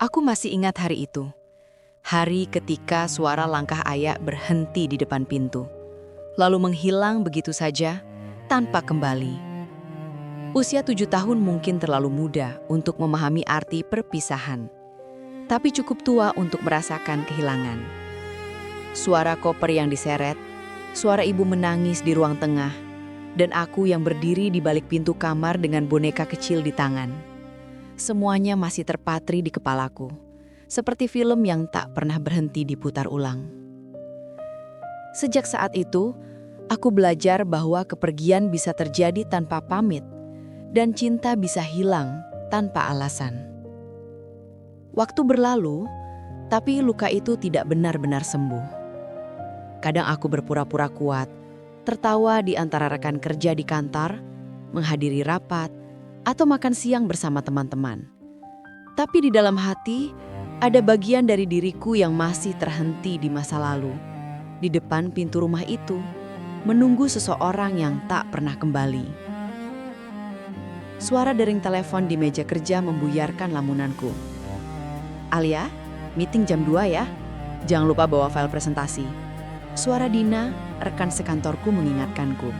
Aku masih ingat hari itu. Hari ketika suara langkah ayah berhenti di depan pintu, lalu menghilang begitu saja tanpa kembali. Usia 7 tahun mungkin terlalu muda untuk memahami arti perpisahan, tapi cukup tua untuk merasakan kehilangan. Suara koper yang diseret, suara ibu menangis di ruang tengah, dan aku yang berdiri di balik pintu kamar dengan boneka kecil di tangan. Semuanya masih terpatri di kepalaku, seperti film yang tak pernah berhenti diputar ulang. Sejak saat itu, aku belajar bahwa kepergian bisa terjadi tanpa pamit, dan cinta bisa hilang tanpa alasan. Waktu berlalu, tapi luka itu tidak benar-benar sembuh. Kadang aku berpura-pura kuat, tertawa di antara rekan kerja di kantor, menghadiri rapat, atau makan siang bersama teman-teman. Tapi di dalam hati, ada bagian dari diriku yang masih terhenti di masa lalu, di depan pintu rumah itu, menunggu seseorang yang tak pernah kembali. Suara dering telepon di meja kerja membuyarkan lamunanku. "Alia, meeting jam 2 ya. Jangan lupa bawa file presentasi." Suara Dina, rekan sekantorku mengingatkanku.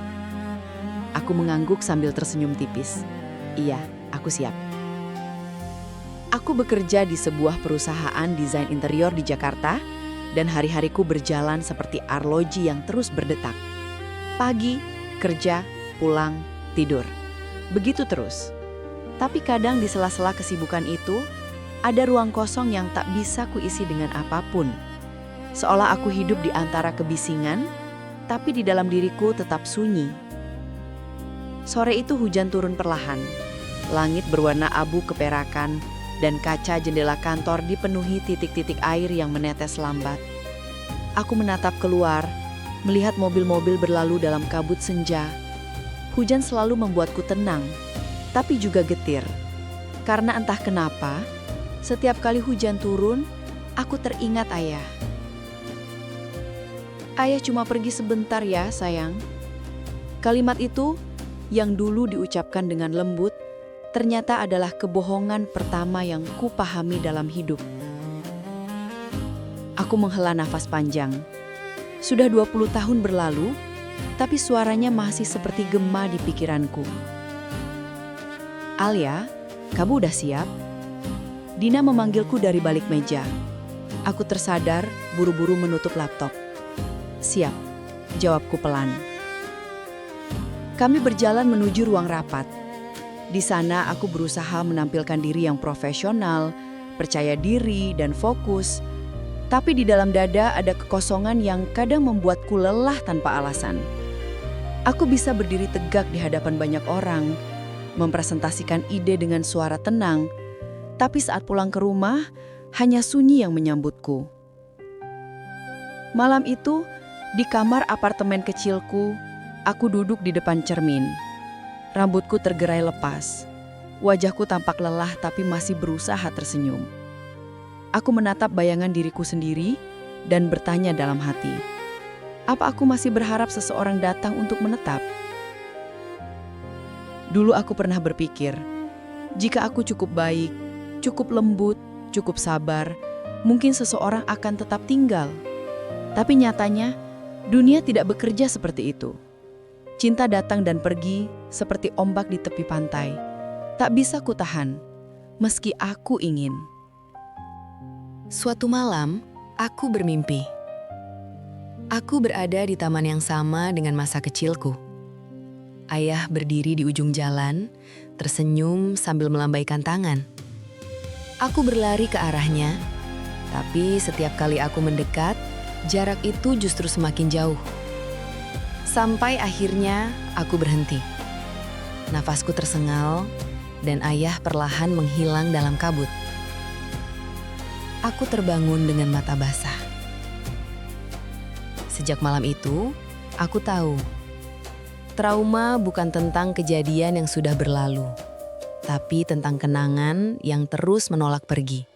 Aku mengangguk sambil tersenyum tipis. "Iya, aku siap." Aku bekerja di sebuah perusahaan desain interior di Jakarta, dan hari-hariku berjalan seperti arloji yang terus berdetak. Pagi, kerja, pulang, tidur. Begitu terus. Tapi kadang di sela-sela kesibukan itu, ada ruang kosong yang tak bisa kuisi dengan apapun. Seolah aku hidup di antara kebisingan, tapi di dalam diriku tetap sunyi. Sore itu hujan turun perlahan. Langit berwarna abu keperakan, dan kaca jendela kantor dipenuhi titik-titik air yang menetes lambat. Aku menatap keluar, melihat mobil-mobil berlalu dalam kabut senja. Hujan selalu membuatku tenang, tapi juga getir. Karena entah kenapa, setiap kali hujan turun, aku teringat ayah. "Ayah cuma pergi sebentar ya, sayang." Kalimat itu, yang dulu diucapkan dengan lembut, ternyata adalah kebohongan pertama yang kupahami dalam hidup. Aku menghela nafas panjang. Sudah 20 tahun berlalu, tapi suaranya masih seperti gema di pikiranku. "Alia, kamu udah siap?" Dina memanggilku dari balik meja. Aku tersadar, buru-buru menutup laptop. "Siap," jawabku pelan. Kami berjalan menuju ruang rapat. Di sana aku berusaha menampilkan diri yang profesional, percaya diri, dan fokus. Tapi di dalam dada ada kekosongan yang kadang membuatku lelah tanpa alasan. Aku bisa berdiri tegak di hadapan banyak orang, mempresentasikan ide dengan suara tenang, tapi saat pulang ke rumah, hanya sunyi yang menyambutku. Malam itu, di kamar apartemen kecilku, aku duduk di depan cermin. Rambutku tergerai lepas. Wajahku tampak lelah tapi masih berusaha tersenyum. Aku menatap bayangan diriku sendiri dan bertanya dalam hati, apa aku masih berharap seseorang datang untuk menetap? Dulu aku pernah berpikir, jika aku cukup baik, cukup lembut, cukup sabar, mungkin seseorang akan tetap tinggal. Tapi nyatanya, dunia tidak bekerja seperti itu. Cinta datang dan pergi seperti ombak di tepi pantai. Tak bisa kutahan, meski aku ingin. Suatu malam, aku bermimpi. Aku berada di taman yang sama dengan masa kecilku. Ayah berdiri di ujung jalan, tersenyum sambil melambaikan tangan. Aku berlari ke arahnya, tapi setiap kali aku mendekat, jarak itu justru semakin jauh. Sampai akhirnya aku berhenti. Nafasku tersengal dan ayah perlahan menghilang dalam kabut. Aku terbangun dengan mata basah. Sejak malam itu, aku tahu, trauma bukan tentang kejadian yang sudah berlalu, tapi tentang kenangan yang terus menolak pergi.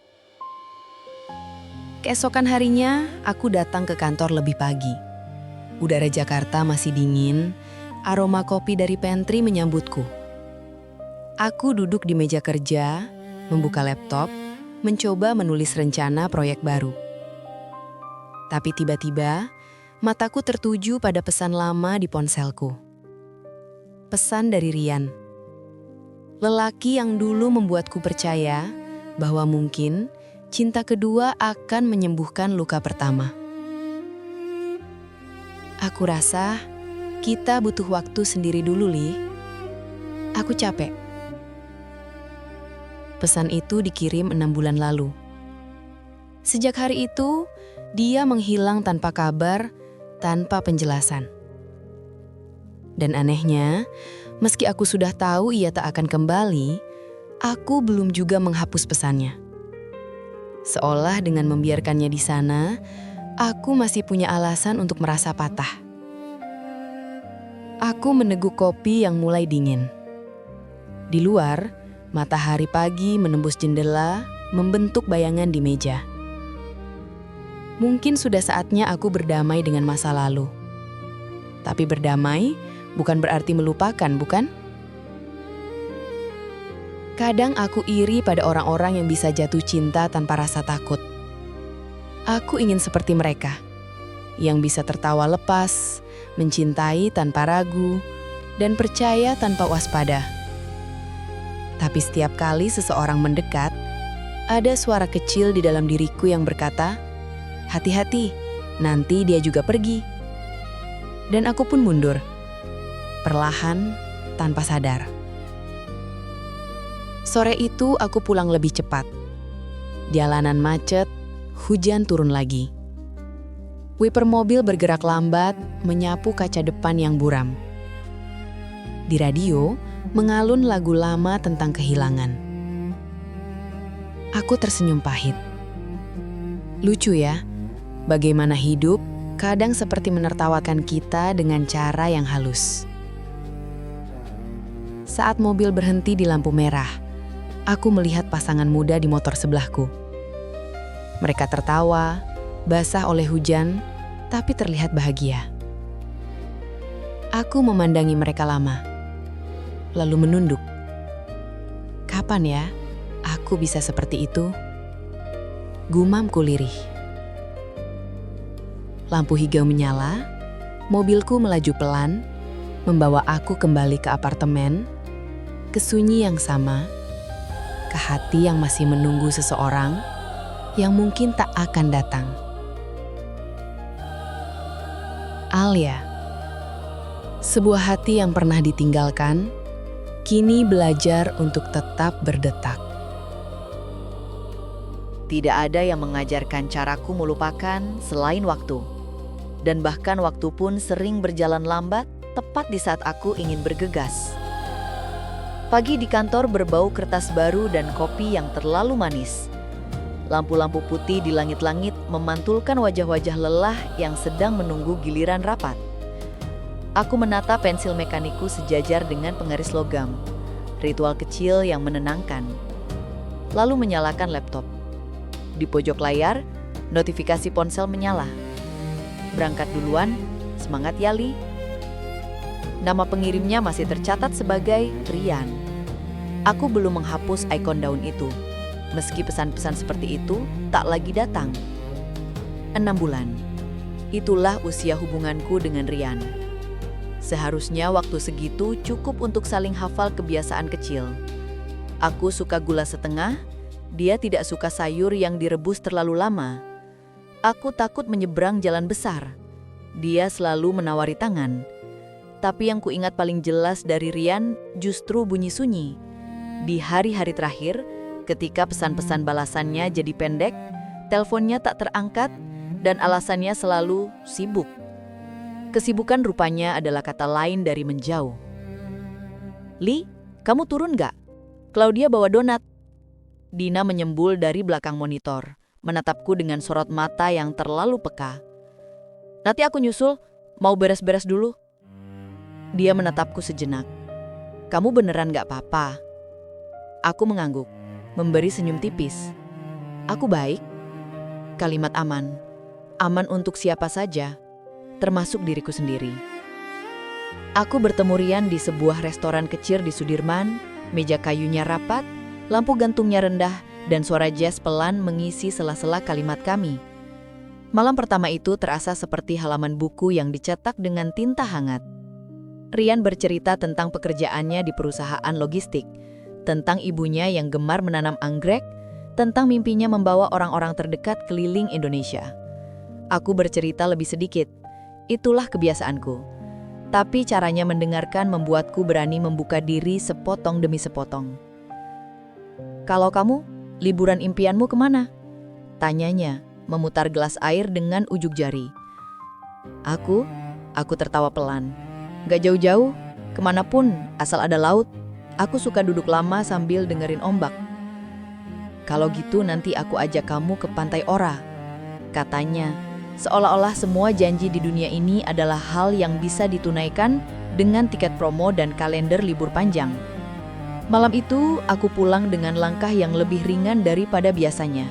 Keesokan harinya, aku datang ke kantor lebih pagi. Udara Jakarta masih dingin, aroma kopi dari pantry menyambutku. Aku duduk di meja kerja, membuka laptop, mencoba menulis rencana proyek baru. Tapi tiba-tiba, mataku tertuju pada pesan lama di ponselku. Pesan dari Rian. Lelaki yang dulu membuatku percaya bahwa mungkin cinta kedua akan menyembuhkan luka pertama. Aku rasa kita butuh waktu sendiri dulu, Li. Aku capek. Pesan itu dikirim 6 bulan lalu. Sejak hari itu, dia menghilang tanpa kabar, tanpa penjelasan. Dan anehnya, meski aku sudah tahu ia tak akan kembali, aku belum juga menghapus pesannya. Seolah dengan membiarkannya di sana, aku masih punya alasan untuk merasa patah. Aku meneguk kopi yang mulai dingin. Di luar, matahari pagi menembus jendela, membentuk bayangan di meja. Mungkin sudah saatnya aku berdamai dengan masa lalu. Tapi berdamai bukan berarti melupakan, bukan? Kadang aku iri pada orang-orang yang bisa jatuh cinta tanpa rasa takut. Aku ingin seperti mereka, yang bisa tertawa lepas, mencintai tanpa ragu, dan percaya tanpa waspada. Tapi setiap kali seseorang mendekat, ada suara kecil di dalam diriku yang berkata, "Hati-hati, nanti dia juga pergi." Dan aku pun mundur, perlahan, tanpa sadar. Sore itu aku pulang lebih cepat. Jalanan macet, hujan turun lagi. Wiper mobil bergerak lambat, menyapu kaca depan yang buram. Di radio, mengalun lagu lama tentang kehilangan. Aku tersenyum pahit. Lucu ya, bagaimana hidup kadang seperti menertawakan kita dengan cara yang halus. Saat mobil berhenti di lampu merah, aku melihat pasangan muda di motor sebelahku. Mereka tertawa, basah oleh hujan, tapi terlihat bahagia. Aku memandangi mereka lama, lalu menunduk. Kapan ya aku bisa seperti itu? Gumamku lirih. Lampu hijau menyala, mobilku melaju pelan, membawa aku kembali ke apartemen, ke sunyi yang sama, ke hati yang masih menunggu seseorang yang mungkin tak akan datang. Alia. Sebuah hati yang pernah ditinggalkan, kini belajar untuk tetap berdetak. Tidak ada yang mengajarkan caraku melupakan selain waktu. Dan bahkan waktu pun sering berjalan lambat, tepat di saat aku ingin bergegas. Pagi di kantor berbau kertas baru dan kopi yang terlalu manis. Lampu-lampu putih di langit-langit memantulkan wajah-wajah lelah yang sedang menunggu giliran rapat. Aku menata pensil mekaniku sejajar dengan pengaris logam. Ritual kecil yang menenangkan. Lalu menyalakan laptop. Di pojok layar, notifikasi ponsel menyala. Berangkat duluan, semangat ya Li. Nama pengirimnya masih tercatat sebagai Rian. Aku belum menghapus ikon daun itu. Meski pesan-pesan seperti itu tak lagi datang. 6 bulan. Itulah usia hubunganku dengan Rian. Seharusnya waktu segitu cukup untuk saling hafal kebiasaan kecil. Aku suka gula setengah, dia tidak suka sayur yang direbus terlalu lama. Aku takut menyeberang jalan besar. Dia selalu menawari tangan. Tapi yang kuingat paling jelas dari Rian justru bunyi sunyi. Di hari-hari terakhir, ketika pesan-pesan balasannya jadi pendek, teleponnya tak terangkat, dan alasannya selalu sibuk. Kesibukan rupanya adalah kata lain dari menjauh. Li, kamu turun gak? Claudia bawa donat. Dina menyembul dari belakang monitor, menatapku dengan sorot mata yang terlalu peka. Nanti aku nyusul, mau beres-beres dulu. Dia menatapku sejenak. Kamu beneran gak apa-apa? Aku mengangguk, memberi senyum tipis. Aku baik. Kalimat aman. Aman untuk siapa saja, termasuk diriku sendiri. Aku bertemu Rian di sebuah restoran kecil di Sudirman, meja kayunya rapat, lampu gantungnya rendah, dan suara jazz pelan mengisi sela-sela kalimat kami. Malam pertama itu terasa seperti halaman buku yang dicetak dengan tinta hangat. Rian bercerita tentang pekerjaannya di perusahaan logistik, tentang ibunya yang gemar menanam anggrek, tentang mimpinya membawa orang-orang terdekat keliling Indonesia. Aku bercerita lebih sedikit. Itulah kebiasaanku. Tapi caranya mendengarkan membuatku berani membuka diri sepotong demi sepotong. Kalau kamu, liburan impianmu kemana? Tanyanya, memutar gelas air dengan ujung jari. Aku tertawa pelan. Gak jauh-jauh, kemanapun, asal ada laut. Aku suka duduk lama sambil dengerin ombak. Kalau gitu nanti aku ajak kamu ke Pantai Ora, katanya. Seolah-olah semua janji di dunia ini adalah hal yang bisa ditunaikan dengan tiket promo dan kalender libur panjang. Malam itu, aku pulang dengan langkah yang lebih ringan daripada biasanya.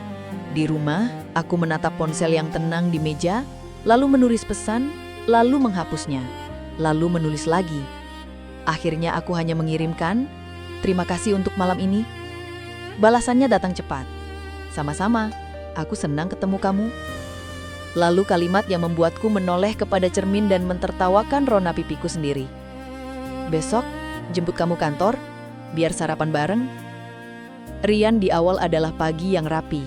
Di rumah, aku menatap ponsel yang tenang di meja, lalu menulis pesan, lalu menghapusnya, lalu menulis lagi. Akhirnya aku hanya mengirimkan, "Terima kasih untuk malam ini." Balasannya datang cepat. "Sama-sama, aku senang ketemu kamu." Lalu kalimat yang membuatku menoleh kepada cermin dan mentertawakan rona pipiku sendiri. "Besok, jemput kamu kantor, biar sarapan bareng." Rian di awal adalah pagi yang rapi.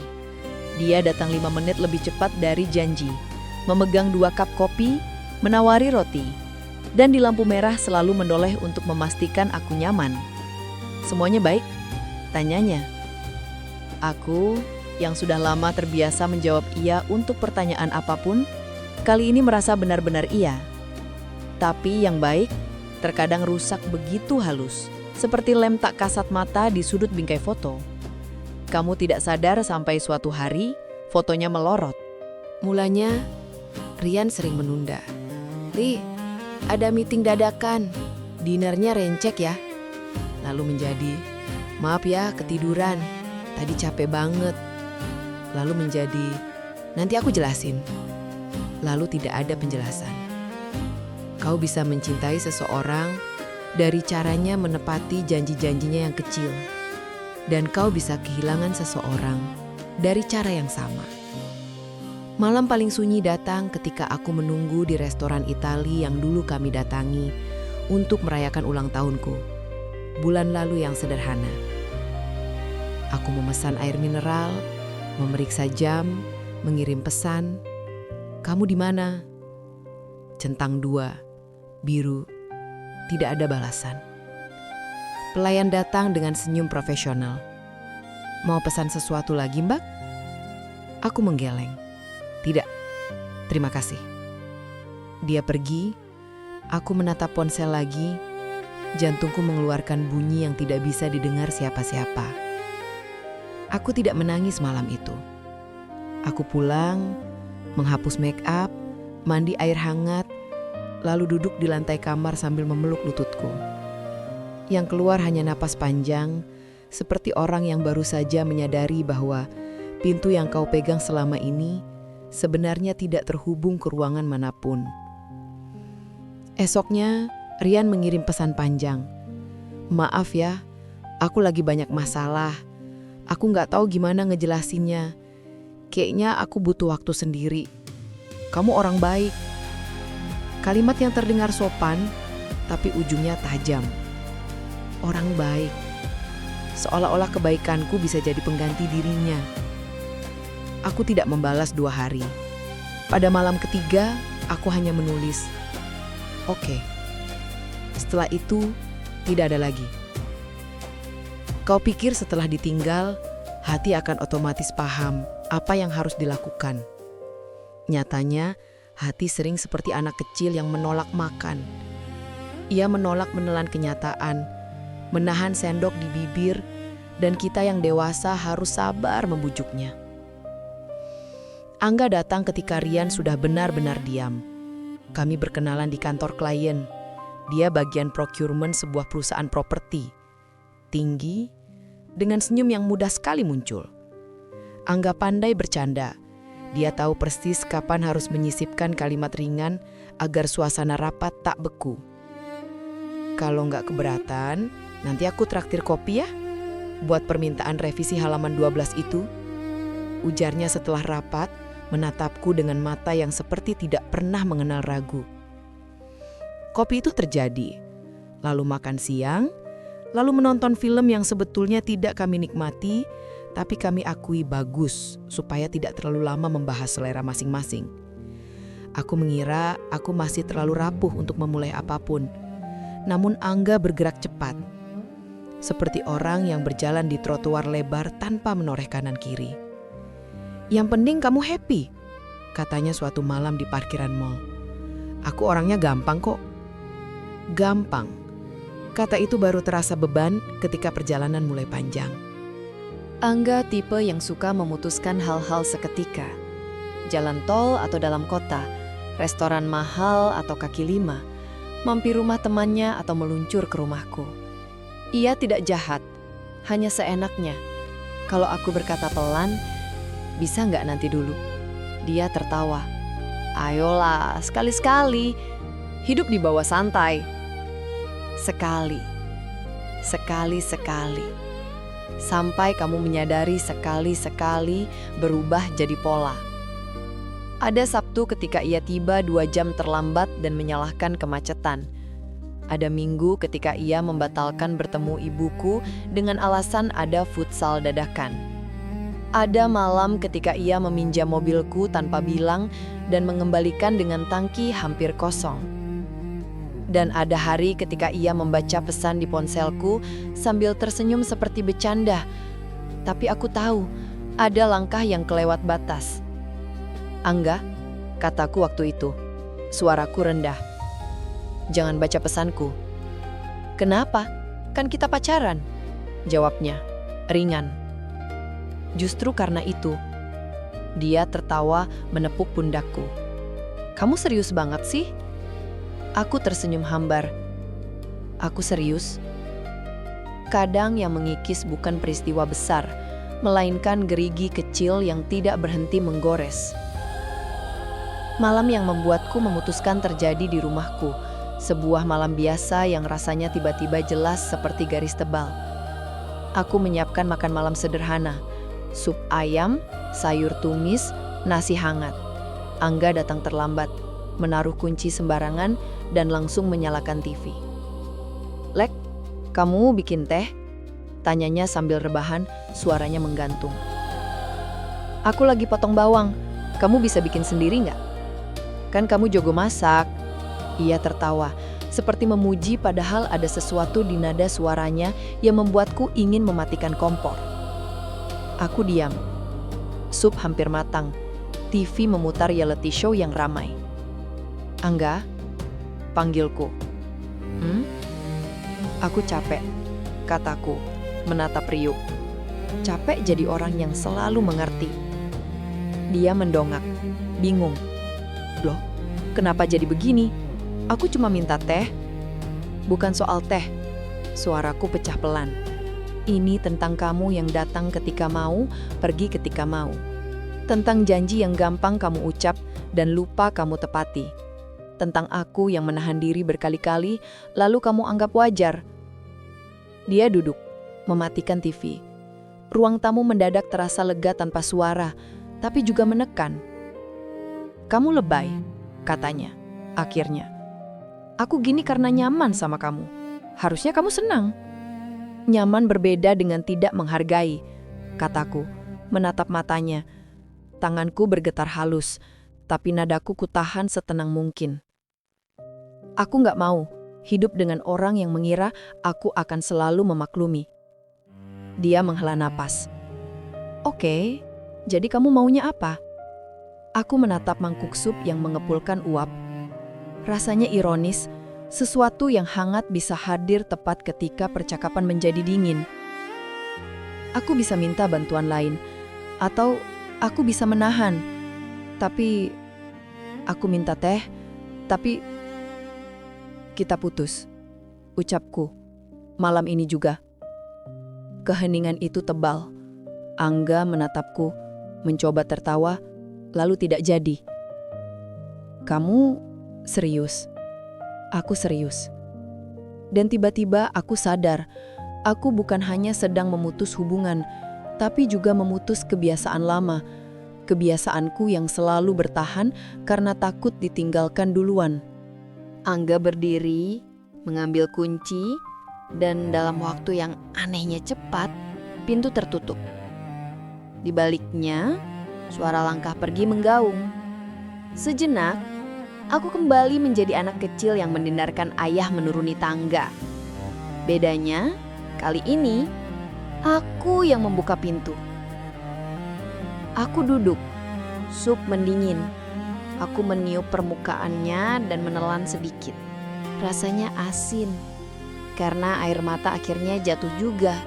Dia datang 5 menit lebih cepat dari janji, memegang 2 cup kopi, menawari roti, dan di lampu merah selalu menoleh untuk memastikan aku nyaman. "Semuanya baik?" tanyanya. Aku yang sudah lama terbiasa menjawab iya untuk pertanyaan apapun, kali ini merasa benar-benar iya. Tapi yang baik terkadang rusak begitu halus, seperti lem tak kasat mata di sudut bingkai foto. Kamu tidak sadar sampai suatu hari fotonya melorot. Mulanya, Rian sering menunda. "Li, ada meeting dadakan, dinernya rencek ya." Lalu menjadi, "Maaf ya, ketiduran, tadi capek banget." Lalu menjadi, "Nanti aku jelasin." Lalu tidak ada penjelasan. Kau bisa mencintai seseorang dari caranya menepati janji-janjinya yang kecil. Dan kau bisa kehilangan seseorang dari cara yang sama. Malam paling sunyi datang ketika aku menunggu di restoran Itali yang dulu kami datangi untuk merayakan ulang tahunku. Bulan lalu yang sederhana. Aku memesan air mineral, memeriksa jam, mengirim pesan. "Kamu di mana?" Centang 2, biru, tidak ada balasan. Pelayan datang dengan senyum profesional. "Mau pesan sesuatu lagi, Mbak?" Aku menggeleng. "Tidak, terima kasih." Dia pergi, aku menatap ponsel lagi, jantungku mengeluarkan bunyi yang tidak bisa didengar siapa-siapa. Aku tidak menangis malam itu. Aku pulang, menghapus make up, mandi air hangat, lalu duduk di lantai kamar sambil memeluk lututku. Yang keluar hanya napas panjang, seperti orang yang baru saja menyadari bahwa pintu yang kau pegang selama ini sebenarnya tidak terhubung ke ruangan manapun. Esoknya, Rian mengirim pesan panjang. "Maaf ya, aku lagi banyak masalah. Aku nggak tahu gimana ngejelasinnya. Kayaknya aku butuh waktu sendiri. Kamu orang baik." Kalimat yang terdengar sopan, tapi ujungnya tajam. Orang baik. Seolah-olah kebaikanku bisa jadi pengganti dirinya. Aku tidak membalas 2 hari. Pada malam ketiga, aku hanya menulis, "Oke." Setelah itu, tidak ada lagi. Kau pikir setelah ditinggal, hati akan otomatis paham apa yang harus dilakukan. Nyatanya, hati sering seperti anak kecil yang menolak makan. Ia menolak menelan kenyataan, menahan sendok di bibir, dan kita yang dewasa harus sabar membujuknya. Angga datang ketika Rian sudah benar-benar diam. Kami berkenalan di kantor klien. Dia bagian procurement sebuah perusahaan properti. Tinggi, dengan senyum yang mudah sekali muncul. Angga pandai bercanda. Dia tahu persis kapan harus menyisipkan kalimat ringan agar suasana rapat tak beku. "Kalau nggak keberatan, nanti aku traktir kopi ya?" buat permintaan revisi halaman 12 itu? Ujarnya setelah rapat, menatapku dengan mata yang seperti tidak pernah mengenal ragu. Kopi itu terjadi, lalu makan siang, lalu menonton film yang sebetulnya tidak kami nikmati, tapi kami akui bagus supaya tidak terlalu lama membahas selera masing-masing. Aku mengira aku masih terlalu rapuh untuk memulai apapun. Namun Angga bergerak cepat. Seperti orang yang berjalan di trotoar lebar tanpa menoreh kanan kiri. Yang penting kamu happy, katanya suatu malam di parkiran mall. Aku orangnya gampang kok. Gampang. Kata itu baru terasa beban ketika perjalanan mulai panjang. Angga tipe yang suka memutuskan hal-hal seketika. Jalan tol atau dalam kota, restoran mahal atau kaki lima, mampir rumah temannya atau meluncur ke rumahku. Ia tidak jahat, hanya seenaknya. Kalau aku berkata pelan, bisa nggak nanti dulu? Dia tertawa. Ayolah, sekali-sekali. Hidup di bawah santai. Sekali. Sekali-sekali. Sampai kamu menyadari sekali-sekali berubah jadi pola. Ada Sabtu ketika ia tiba 2 jam terlambat dan menyalahkan kemacetan. Ada Minggu ketika ia membatalkan bertemu ibuku dengan alasan ada futsal dadakan. Ada malam ketika ia meminjam mobilku tanpa bilang dan mengembalikan dengan tangki hampir kosong. Dan ada hari ketika ia membaca pesan di ponselku sambil tersenyum seperti bercanda. Tapi aku tahu, ada langkah yang kelewat batas. Angga, kataku waktu itu, suaraku rendah. Jangan baca pesanku. Kenapa? Kan kita pacaran. Jawabnya, ringan. Justru karena itu. Dia tertawa menepuk pundakku. Kamu serius banget sih? Aku tersenyum hambar. Aku serius. Kadang yang mengikis bukan peristiwa besar, melainkan gerigi kecil yang tidak berhenti menggores. Malam yang membuatku memutuskan terjadi di rumahku, sebuah malam biasa yang rasanya tiba-tiba jelas seperti garis tebal. Aku menyiapkan makan malam sederhana, sup ayam, sayur tumis, nasi hangat. Angga datang terlambat, menaruh kunci sembarangan dan langsung menyalakan TV. Lek, kamu bikin teh? Tanyanya sambil rebahan, suaranya menggantung. Aku lagi potong bawang, kamu bisa bikin sendiri nggak? Kan kamu jago masak. Ia tertawa, seperti memuji padahal ada sesuatu di nada suaranya yang membuatku ingin mematikan kompor. Aku diam. Sup hampir matang. TV memutar reality show yang ramai. Angga, panggilku. Aku capek, kataku, menatap Riuk. Capek jadi orang yang selalu mengerti. Dia mendongak, bingung. Loh, kenapa jadi begini? Aku cuma minta teh. Bukan soal teh. Suaraku pecah pelan. Ini tentang kamu yang datang ketika mau, pergi ketika mau. Tentang janji yang gampang kamu ucap dan lupa kamu tepati. Tentang aku yang menahan diri berkali-kali, lalu kamu anggap wajar. Dia duduk, mematikan TV. Ruang tamu mendadak terasa lega tanpa suara, tapi juga menekan. Kamu lebay, katanya, akhirnya. Aku gini karena nyaman sama kamu. Harusnya kamu senang. Nyaman berbeda dengan tidak menghargai, kataku, menatap matanya. Tanganku bergetar halus, tapi nadaku kutahan setenang mungkin. Aku nggak mau hidup dengan orang yang mengira aku akan selalu memaklumi. Dia menghela napas. Oke, jadi kamu maunya apa? Aku menatap mangkuk sup yang mengepulkan uap. Rasanya ironis, sesuatu yang hangat bisa hadir tepat ketika percakapan menjadi dingin. Aku bisa minta bantuan lain, atau aku bisa menahan. Tapi, aku minta teh, tapi kita putus. Ucapku, malam ini juga. Keheningan itu tebal. Angga menatapku, mencoba tertawa, lalu tidak jadi. Kamu serius? Aku serius. Dan tiba-tiba aku sadar Aku bukan hanya sedang memutus hubungan, tapi juga memutus kebiasaan lama. Kebiasaanku yang selalu bertahan karena takut ditinggalkan duluan. Angga berdiri, mengambil kunci, dan dalam waktu yang anehnya cepat, pintu tertutup. Di baliknya, suara langkah pergi menggaung. Sejenak, aku kembali menjadi anak kecil yang mendengarkan ayah menuruni tangga. Bedanya, kali ini, aku yang membuka pintu. Aku duduk, sup mendingin. Aku meniup permukaannya dan menelan sedikit. Rasanya asin, karena air mata akhirnya jatuh juga.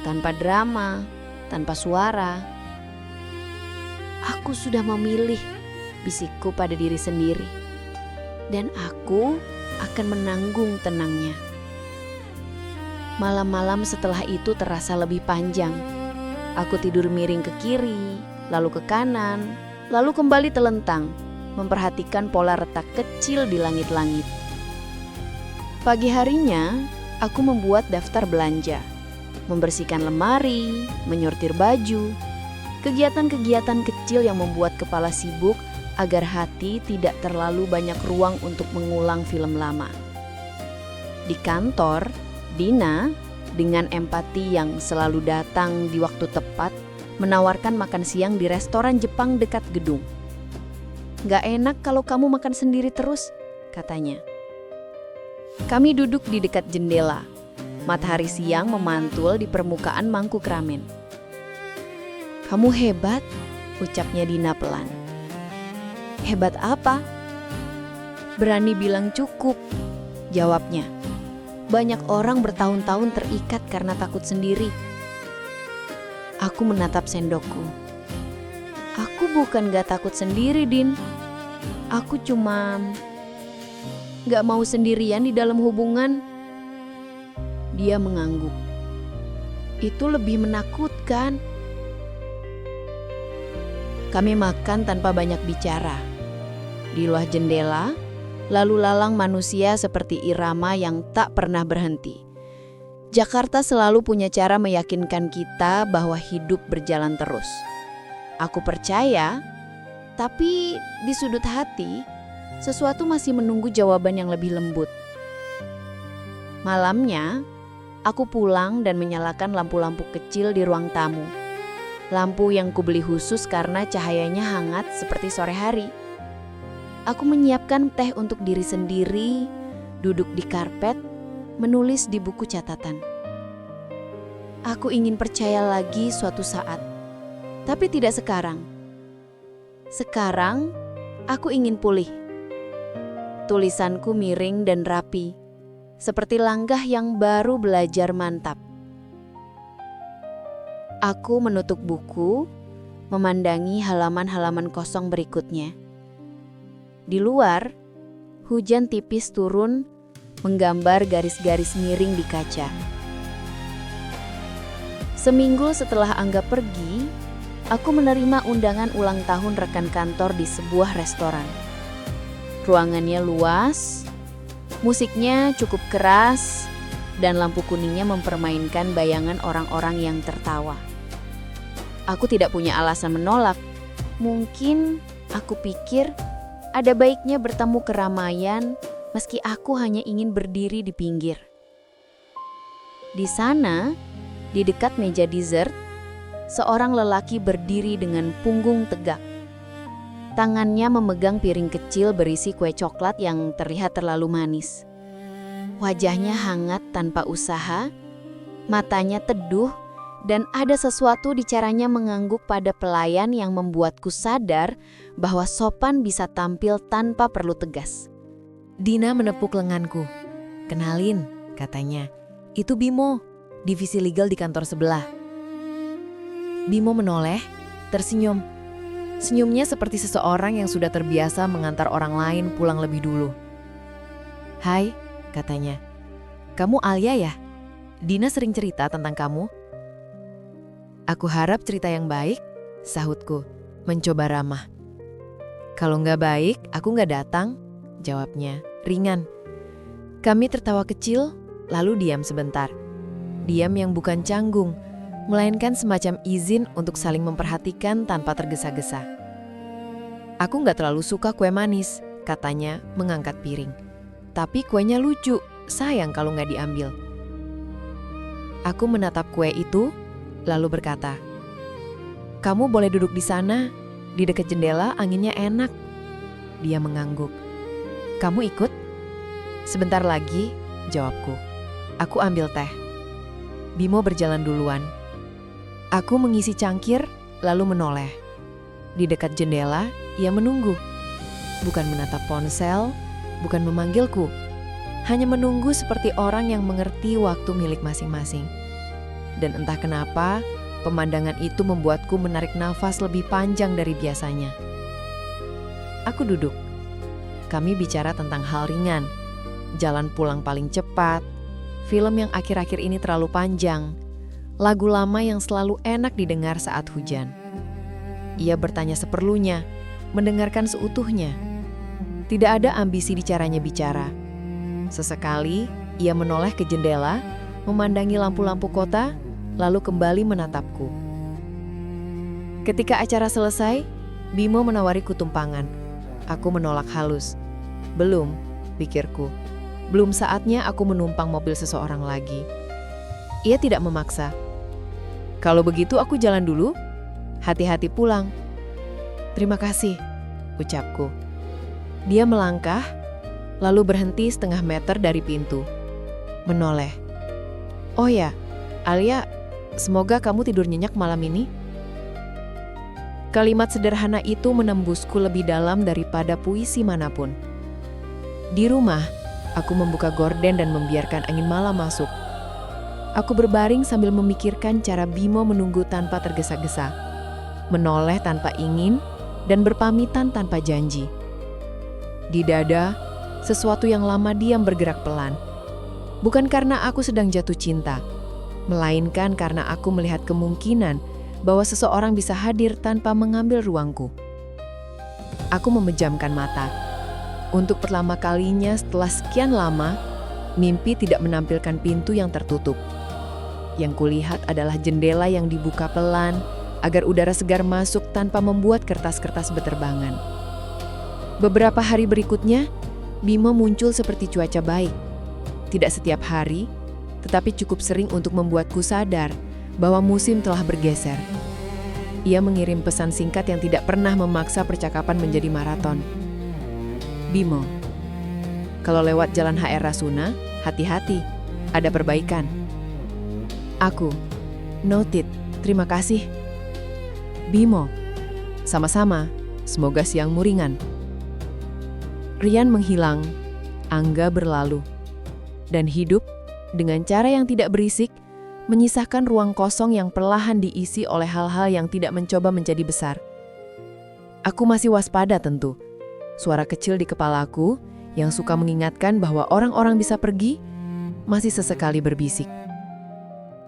Tanpa drama, tanpa suara. Aku sudah memilih, bisikku pada diri sendiri. Dan aku akan menanggung tenangnya. Malam-malam setelah itu terasa lebih panjang. Aku tidur miring ke kiri, lalu ke kanan, lalu kembali telentang, memperhatikan pola retak kecil di langit-langit. Pagi harinya, aku membuat daftar belanja, membersihkan lemari, menyortir baju, kegiatan-kegiatan kecil yang membuat kepala sibuk agar hati tidak terlalu banyak ruang untuk mengulang film lama. Di kantor, Dina dengan empati yang selalu datang di waktu tepat menawarkan makan siang di restoran Jepang dekat gedung. "Gak enak kalau kamu makan sendiri terus," katanya. Kami duduk di dekat jendela. Matahari siang memantul di permukaan mangkuk ramen. "Kamu hebat," ucapnya Dina pelan. "Hebat apa?" "Berani bilang cukup," jawabnya. "Banyak orang bertahun-tahun terikat karena takut sendiri." Aku menatap sendokku. "Aku bukan gak takut sendiri, Din. Aku cuma gak mau sendirian di dalam hubungan." Dia mengangguk. "Itu lebih menakutkan." Kami makan tanpa banyak bicara. Di luar jendela, lalu lalang manusia seperti irama yang tak pernah berhenti. Jakarta selalu punya cara meyakinkan kita bahwa hidup berjalan terus. Aku percaya, tapi di sudut hati, sesuatu masih menunggu jawaban yang lebih lembut. Malamnya, aku pulang dan menyalakan lampu-lampu kecil di ruang tamu. Lampu yang kubeli khusus karena cahayanya hangat seperti sore hari. Aku menyiapkan teh untuk diri sendiri, duduk di karpet, menulis di buku catatan. Aku ingin percaya lagi suatu saat, tapi tidak sekarang. Sekarang, aku ingin pulih. Tulisanku miring dan rapi, seperti langgah yang baru belajar mantap. Aku menutup buku, memandangi halaman-halaman kosong berikutnya. Di luar, hujan tipis turun, menggambar garis-garis miring di kaca. Seminggu setelah Angga pergi, aku menerima undangan ulang tahun rekan kantor di sebuah restoran. Ruangannya luas, musiknya cukup keras, dan lampu kuningnya mempermainkan bayangan orang-orang yang tertawa. Aku tidak punya alasan menolak. Mungkin aku pikir ada baiknya bertemu keramaian meski aku hanya ingin berdiri di pinggir. Di sana, di dekat meja dessert, seorang lelaki berdiri dengan punggung tegak. Tangannya memegang piring kecil berisi kue coklat yang terlihat terlalu manis. Wajahnya hangat tanpa usaha, matanya teduh, dan ada sesuatu di caranya mengangguk pada pelayan yang membuatku sadar bahwa sopan bisa tampil tanpa perlu tegas. Dina menepuk lenganku. "Kenalin," katanya. "Itu Bimo, divisi legal di kantor sebelah." Bimo menoleh, tersenyum. Senyumnya seperti seseorang yang sudah terbiasa mengantar orang lain pulang lebih dulu. "Hai," katanya. "Kamu Alia ya? Dina sering cerita tentang kamu." "Aku harap cerita yang baik," sahutku, mencoba ramah. "Kalau nggak baik, aku nggak datang," jawabnya, ringan. Kami tertawa kecil, lalu diam sebentar. Diam yang bukan canggung, melainkan semacam izin untuk saling memperhatikan tanpa tergesa-gesa. Aku nggak terlalu suka kue manis, katanya mengangkat piring. Tapi kuenya lucu, sayang kalau nggak diambil. Aku menatap kue itu, lalu berkata, "Kamu boleh duduk di sana, di dekat jendela anginnya enak." Dia mengangguk. "Kamu ikut?" "Sebentar lagi," jawabku. Aku ambil teh. Bimo berjalan duluan. Aku mengisi cangkir, lalu menoleh. Di dekat jendela, ia menunggu. Bukan menatap ponsel, bukan memanggilku. Hanya menunggu seperti orang yang mengerti waktu milik masing-masing. Dan entah kenapa, pemandangan itu membuatku menarik nafas lebih panjang dari biasanya. Aku duduk. Kami bicara tentang hal ringan. Jalan pulang paling cepat, film yang akhir-akhir ini terlalu panjang, lagu lama yang selalu enak didengar saat hujan. Ia bertanya seperlunya, mendengarkan seutuhnya. Tidak ada ambisi di caranya bicara. Sesekali, ia menoleh ke jendela, memandangi lampu-lampu kota, lalu kembali menatapku. Ketika acara selesai, Bimo menawariku tumpangan. Aku menolak halus. Belum, pikirku. Belum saatnya aku menumpang mobil seseorang lagi. Ia tidak memaksa. "Kalau begitu aku jalan dulu. Hati-hati pulang." "Terima kasih," ucapku. Dia melangkah, lalu berhenti setengah meter dari pintu. Menoleh. "Oh ya, Alia, semoga kamu tidur nyenyak malam ini." Kalimat sederhana itu menembusku lebih dalam daripada puisi manapun. Di rumah, aku membuka gorden dan membiarkan angin malam masuk. Aku berbaring sambil memikirkan cara Bimo menunggu tanpa tergesa-gesa, menoleh tanpa ingin, dan berpamitan tanpa janji. Di dada, sesuatu yang lama diam bergerak pelan. Bukan karena aku sedang jatuh cinta, melainkan karena aku melihat kemungkinan bahwa seseorang bisa hadir tanpa mengambil ruangku. Aku memejamkan mata. Untuk pertama kalinya setelah sekian lama, mimpi tidak menampilkan pintu yang tertutup. Yang kulihat adalah jendela yang dibuka pelan agar udara segar masuk tanpa membuat kertas-kertas berterbangan. Beberapa hari berikutnya, Bimo muncul seperti cuaca baik. Tidak setiap hari, tetapi cukup sering untuk membuatku sadar bahwa musim telah bergeser. Ia mengirim pesan singkat yang tidak pernah memaksa percakapan menjadi maraton. "Bimo, kalau lewat jalan HR Rasuna, hati-hati, ada perbaikan." Aku, "Noted, terima kasih." "Bimo, sama-sama, semoga siangmu ringan." Rian menghilang, Angga berlalu, dan hidup dengan cara yang tidak berisik menyisakan ruang kosong yang perlahan diisi oleh hal-hal yang tidak mencoba menjadi besar. Aku masih waspada tentu. Suara kecil di kepalaku yang suka mengingatkan bahwa orang-orang bisa pergi masih sesekali berbisik.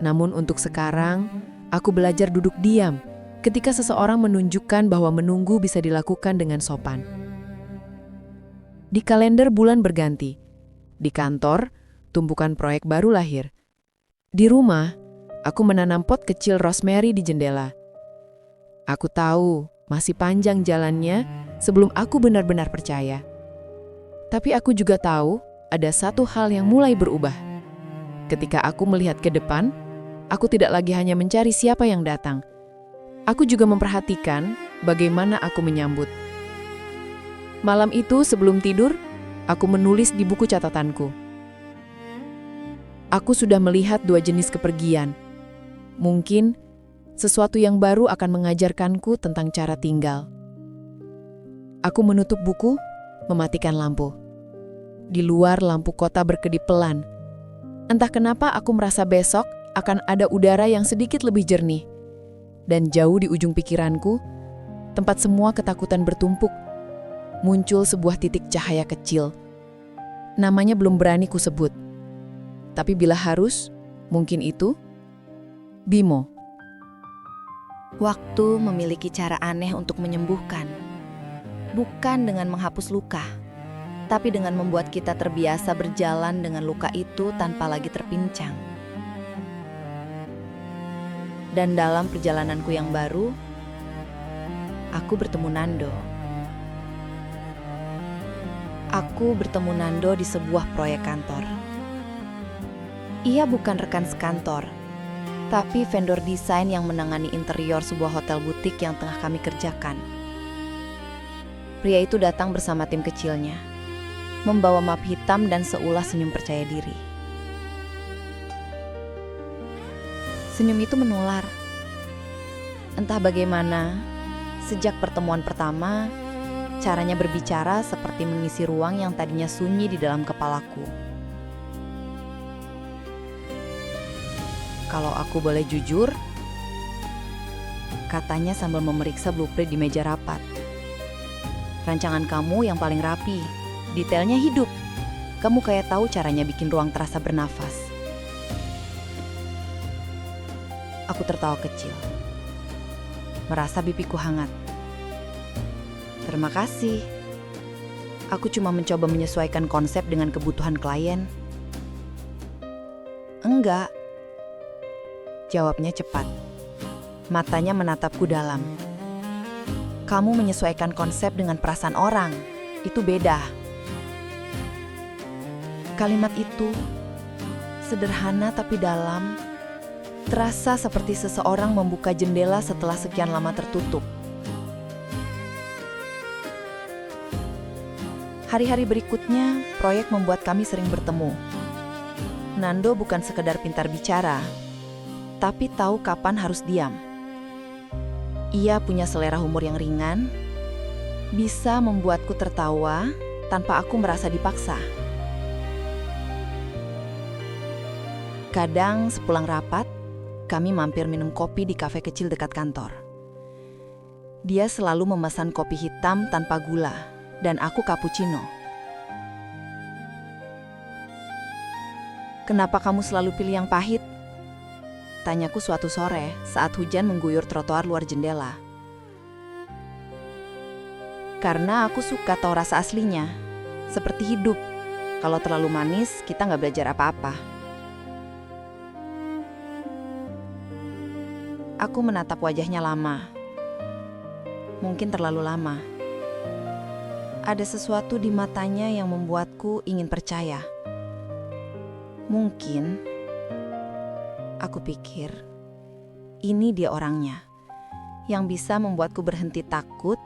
Namun untuk sekarang, aku belajar duduk diam ketika seseorang menunjukkan bahwa menunggu bisa dilakukan dengan sopan. Di kalender bulan berganti. Di kantor, tumpukan proyek baru lahir. Di rumah, aku menanam pot kecil rosemary di jendela. Aku tahu masih panjang jalannya sebelum aku benar-benar percaya. Tapi aku juga tahu ada satu hal yang mulai berubah. Ketika aku melihat ke depan, aku tidak lagi hanya mencari siapa yang datang. Aku juga memperhatikan bagaimana aku menyambut. Malam itu sebelum tidur, aku menulis di buku catatanku. Aku sudah melihat 2 jenis kepergian. Mungkin sesuatu yang baru akan mengajarkanku tentang cara tinggal. Aku menutup buku, mematikan lampu. Di luar lampu kota berkedip pelan. Entah kenapa aku merasa besok akan ada udara yang sedikit lebih jernih. Dan jauh di ujung pikiranku, tempat semua ketakutan bertumpuk, muncul sebuah titik cahaya kecil. Namanya belum berani kusebut. Tapi bila harus, mungkin itu Bimo. Waktu memiliki cara aneh untuk menyembuhkan. Bukan dengan menghapus luka, tapi dengan membuat kita terbiasa berjalan dengan luka itu tanpa lagi terpincang. Dan dalam perjalananku yang baru, aku bertemu Nando. Aku bertemu Nando di sebuah proyek kantor. Ia bukan rekan sekantor, tapi vendor desain yang menangani interior sebuah hotel butik yang tengah kami kerjakan. Pria itu datang bersama tim kecilnya, membawa map hitam dan seulas senyum percaya diri. Senyum itu menular. Entah bagaimana, sejak pertemuan pertama, caranya berbicara seperti mengisi ruang yang tadinya sunyi di dalam kepalaku. Kalau aku boleh jujur, katanya sambil memeriksa blueprint di meja rapat. Rancangan kamu yang paling rapi, detailnya hidup. Kamu kayak tahu caranya bikin ruang terasa bernafas. Aku tertawa kecil, merasa pipiku hangat. Terima kasih. Aku cuma mencoba menyesuaikan konsep dengan kebutuhan klien. Enggak. Jawabnya cepat. Matanya menatapku dalam. Kamu menyesuaikan konsep dengan perasaan orang. Itu beda. Kalimat itu sederhana tapi dalam, terasa seperti seseorang membuka jendela setelah sekian lama tertutup. Hari-hari berikutnya, proyek membuat kami sering bertemu. Nando bukan sekedar pintar bicara, tapi tahu kapan harus diam. Ia punya selera humor yang ringan, bisa membuatku tertawa tanpa aku merasa dipaksa. Kadang sepulang rapat, kami mampir minum kopi di kafe kecil dekat kantor. Dia selalu memesan kopi hitam tanpa gula, dan aku cappuccino. Kenapa kamu selalu pilih yang pahit? Tanyaku suatu sore saat hujan mengguyur trotoar luar jendela. Karena aku suka tahu rasa aslinya, seperti hidup. Kalau terlalu manis, kita nggak belajar apa-apa. Aku menatap wajahnya lama. Mungkin terlalu lama. Ada sesuatu di matanya yang membuatku ingin percaya. Mungkin, aku pikir, ini dia orangnya, yang bisa membuatku berhenti takut,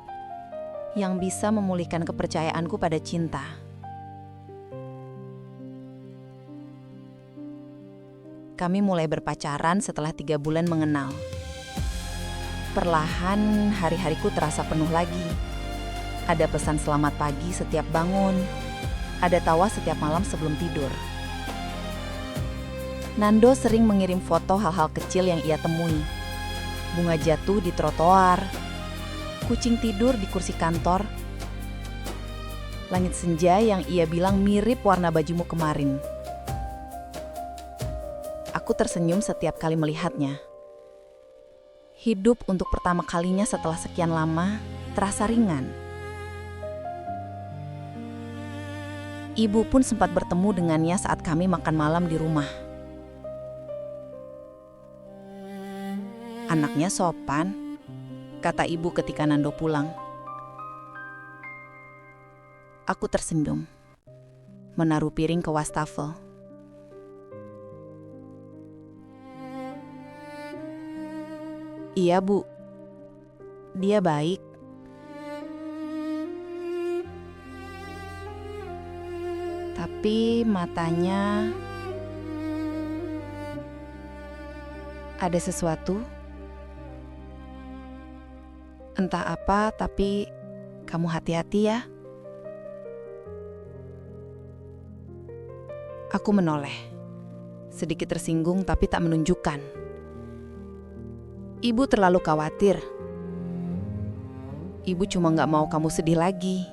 yang bisa memulihkan kepercayaanku pada cinta. Kami mulai berpacaran setelah 3 bulan mengenal. Perlahan hari-hariku terasa penuh lagi. Ada pesan selamat pagi setiap bangun, ada tawa setiap malam sebelum tidur. Nando sering mengirim foto hal-hal kecil yang ia temui. Bunga jatuh di trotoar, kucing tidur di kursi kantor, langit senja yang ia bilang mirip warna bajumu kemarin. Aku tersenyum setiap kali melihatnya. Hidup untuk pertama kalinya setelah sekian lama terasa ringan. Ibu pun sempat bertemu dengannya saat kami makan malam di rumah. Anaknya sopan, kata ibu ketika Nando pulang. Aku tersenyum, menaruh piring ke wastafel. Iya bu, dia baik. Tapi matanya ada sesuatu. Entah apa, tapi kamu hati-hati ya. Aku menoleh, sedikit tersinggung tapi tak menunjukkan. Ibu terlalu khawatir. Ibu cuma gak mau kamu sedih lagi.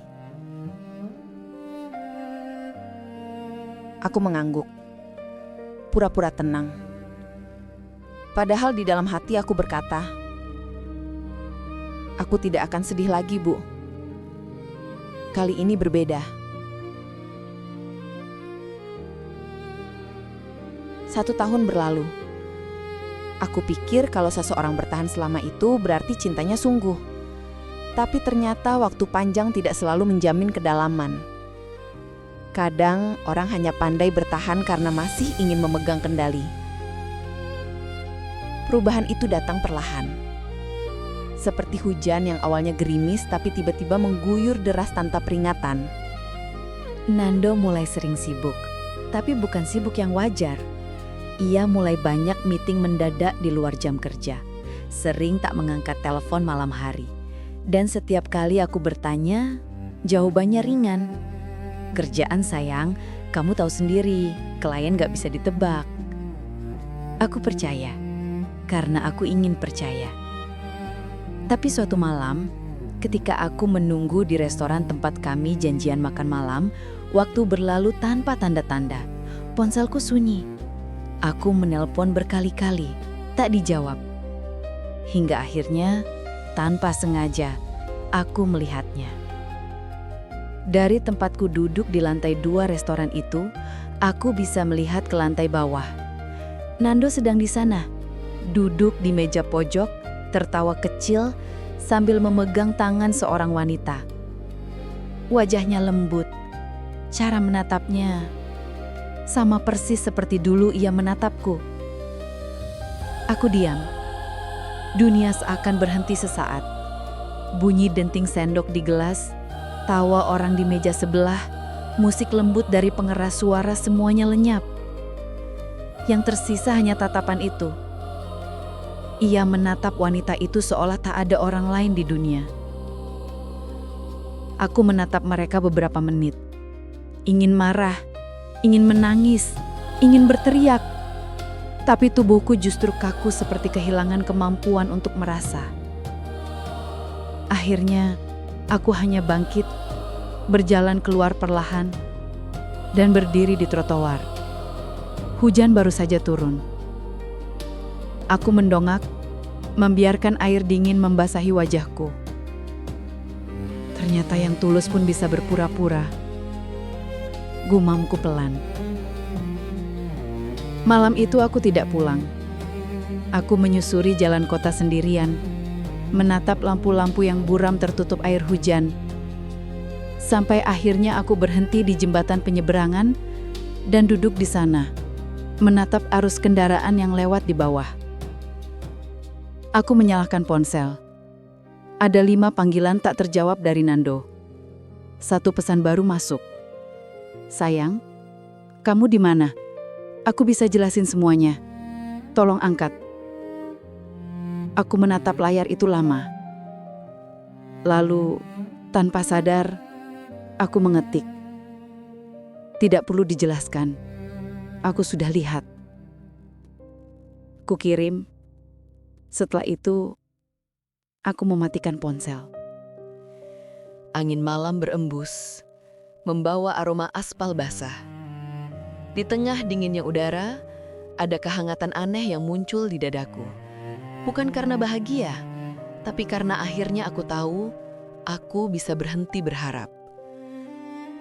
Aku mengangguk, pura-pura tenang. Padahal di dalam hati aku berkata, aku tidak akan sedih lagi, Bu. Kali ini berbeda. 1 tahun berlalu. Aku pikir kalau seseorang bertahan selama itu berarti cintanya sungguh. Tapi ternyata waktu panjang tidak selalu menjamin kedalaman. Kadang orang hanya pandai bertahan karena masih ingin memegang kendali. Perubahan itu datang perlahan. Seperti hujan yang awalnya gerimis tapi tiba-tiba mengguyur deras tanpa peringatan. Nando mulai sering sibuk, tapi bukan sibuk yang wajar. Ia mulai banyak meeting mendadak di luar jam kerja. Sering tak mengangkat telepon malam hari. Dan setiap kali aku bertanya, jawabannya ringan. Kerjaan sayang, kamu tahu sendiri, klien gak bisa ditebak. Aku percaya, karena aku ingin percaya. Tapi suatu malam, ketika aku menunggu di restoran tempat kami janjian makan malam, waktu berlalu tanpa tanda-tanda. Ponselku sunyi. Aku menelpon berkali-kali, tak dijawab. Hingga akhirnya, tanpa sengaja, aku melihatnya. Dari tempatku duduk di lantai 2 restoran itu, aku bisa melihat ke lantai bawah. Nando sedang di sana, duduk di meja pojok, tertawa kecil sambil memegang tangan seorang wanita. Wajahnya lembut, cara menatapnya sama persis seperti dulu ia menatapku. Aku diam. Dunia seakan berhenti sesaat. Bunyi denting sendok di gelas, tawa orang di meja sebelah, musik lembut dari pengeras suara semuanya lenyap. Yang tersisa hanya tatapan itu. Ia menatap wanita itu seolah tak ada orang lain di dunia. Aku menatap mereka beberapa menit. Ingin marah, ingin menangis, ingin berteriak. Tapi tubuhku justru kaku seperti kehilangan kemampuan untuk merasa. Akhirnya, aku hanya bangkit, berjalan keluar perlahan, dan berdiri di trotoar. Hujan baru saja turun. Aku mendongak, membiarkan air dingin membasahi wajahku. Ternyata yang tulus pun bisa berpura-pura. Gumamku pelan. Malam itu aku tidak pulang. Aku menyusuri jalan kota sendirian, menatap lampu-lampu yang buram tertutup air hujan. Sampai akhirnya aku berhenti di jembatan penyeberangan dan duduk di sana, menatap arus kendaraan yang lewat di bawah. Aku menyalakan ponsel. Ada 5 panggilan tak terjawab dari Nando. 1 pesan baru masuk. Sayang, kamu di mana? Aku bisa jelasin semuanya. Tolong angkat. Aku menatap layar itu lama. Lalu, tanpa sadar, aku mengetik. Tidak perlu dijelaskan. Aku sudah lihat. Kukirim. Setelah itu, aku mematikan ponsel. Angin malam berembus, membawa aroma aspal basah. Di tengah dinginnya udara, ada kehangatan aneh yang muncul di dadaku. Bukan karena bahagia, tapi karena akhirnya aku tahu aku bisa berhenti berharap.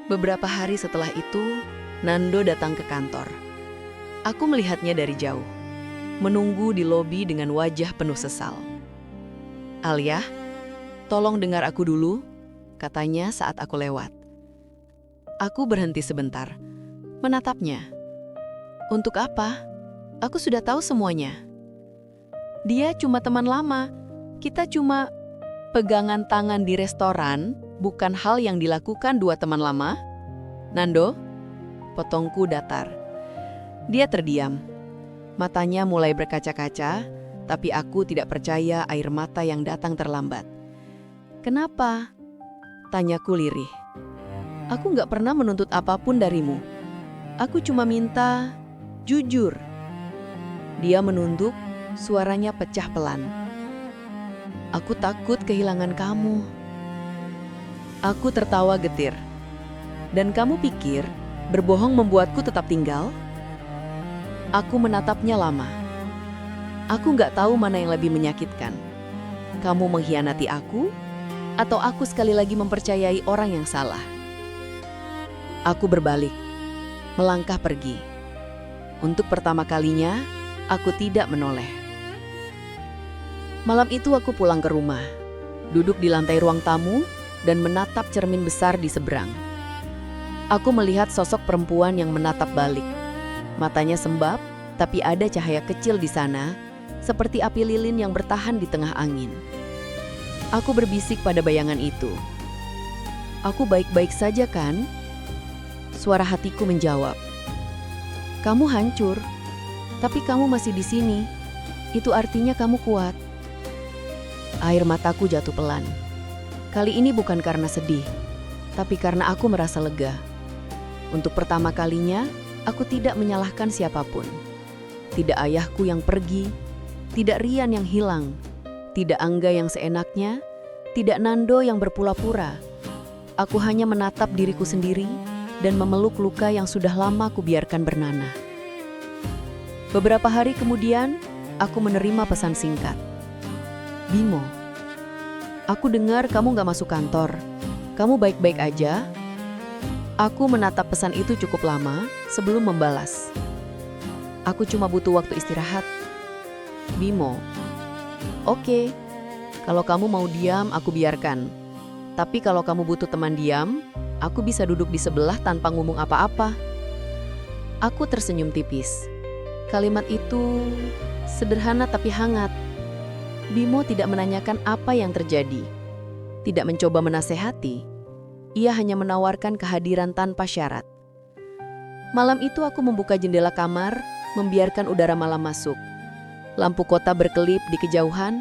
Beberapa hari setelah itu, Nando datang ke kantor. Aku melihatnya dari jauh, menunggu di lobi dengan wajah penuh sesal. "Alia, tolong dengar aku dulu," katanya saat aku lewat. Aku berhenti sebentar, menatapnya. Untuk apa? Aku sudah tahu semuanya. Dia cuma teman lama. Kita cuma pegangan tangan di restoran, bukan hal yang dilakukan 2 teman lama. Nando, potongku datar. Dia terdiam. Matanya mulai berkaca-kaca, tapi aku tidak percaya air mata yang datang terlambat. "Kenapa?" tanyaku lirih. "Aku gak pernah menuntut apapun darimu. Aku cuma minta jujur." Dia menunduk, suaranya pecah pelan. "Aku takut kehilangan kamu." Aku tertawa getir. "Dan kamu pikir berbohong membuatku tetap tinggal?" Aku menatapnya lama. Aku gak tahu mana yang lebih menyakitkan. Kamu mengkhianati aku, atau aku sekali lagi mempercayai orang yang salah. Aku berbalik, melangkah pergi. Untuk pertama kalinya, aku tidak menoleh. Malam itu aku pulang ke rumah, duduk di lantai ruang tamu dan menatap cermin besar di seberang. Aku melihat sosok perempuan yang menatap balik. Matanya sembab, tapi ada cahaya kecil di sana, seperti api lilin yang bertahan di tengah angin. Aku berbisik pada bayangan itu. "Aku baik-baik saja kan?" Suara hatiku menjawab. "Kamu hancur, tapi kamu masih di sini. Itu artinya kamu kuat." Air mataku jatuh pelan. Kali ini bukan karena sedih, tapi karena aku merasa lega. Untuk pertama kalinya, aku tidak menyalahkan siapapun. Tidak ayahku yang pergi, tidak Rian yang hilang, tidak Angga yang seenaknya, tidak Nando yang berpura-pura. Aku hanya menatap diriku sendiri dan memeluk luka yang sudah lama kubiarkan bernanah. Beberapa hari kemudian, aku menerima pesan singkat. "Bimo, aku dengar kamu gak masuk kantor. Kamu baik-baik aja?" Aku menatap pesan itu cukup lama sebelum membalas. "Aku cuma butuh waktu istirahat." "Bimo, oke. Kalau kamu mau diam, aku biarkan. Tapi kalau kamu butuh teman diam, aku bisa duduk di sebelah tanpa ngomong apa-apa." Aku tersenyum tipis. Kalimat itu sederhana tapi hangat. Bimo tidak menanyakan apa yang terjadi, tidak mencoba menasehati. Ia hanya menawarkan kehadiran tanpa syarat. Malam itu aku membuka jendela kamar, membiarkan udara malam masuk. Lampu kota berkelip di kejauhan,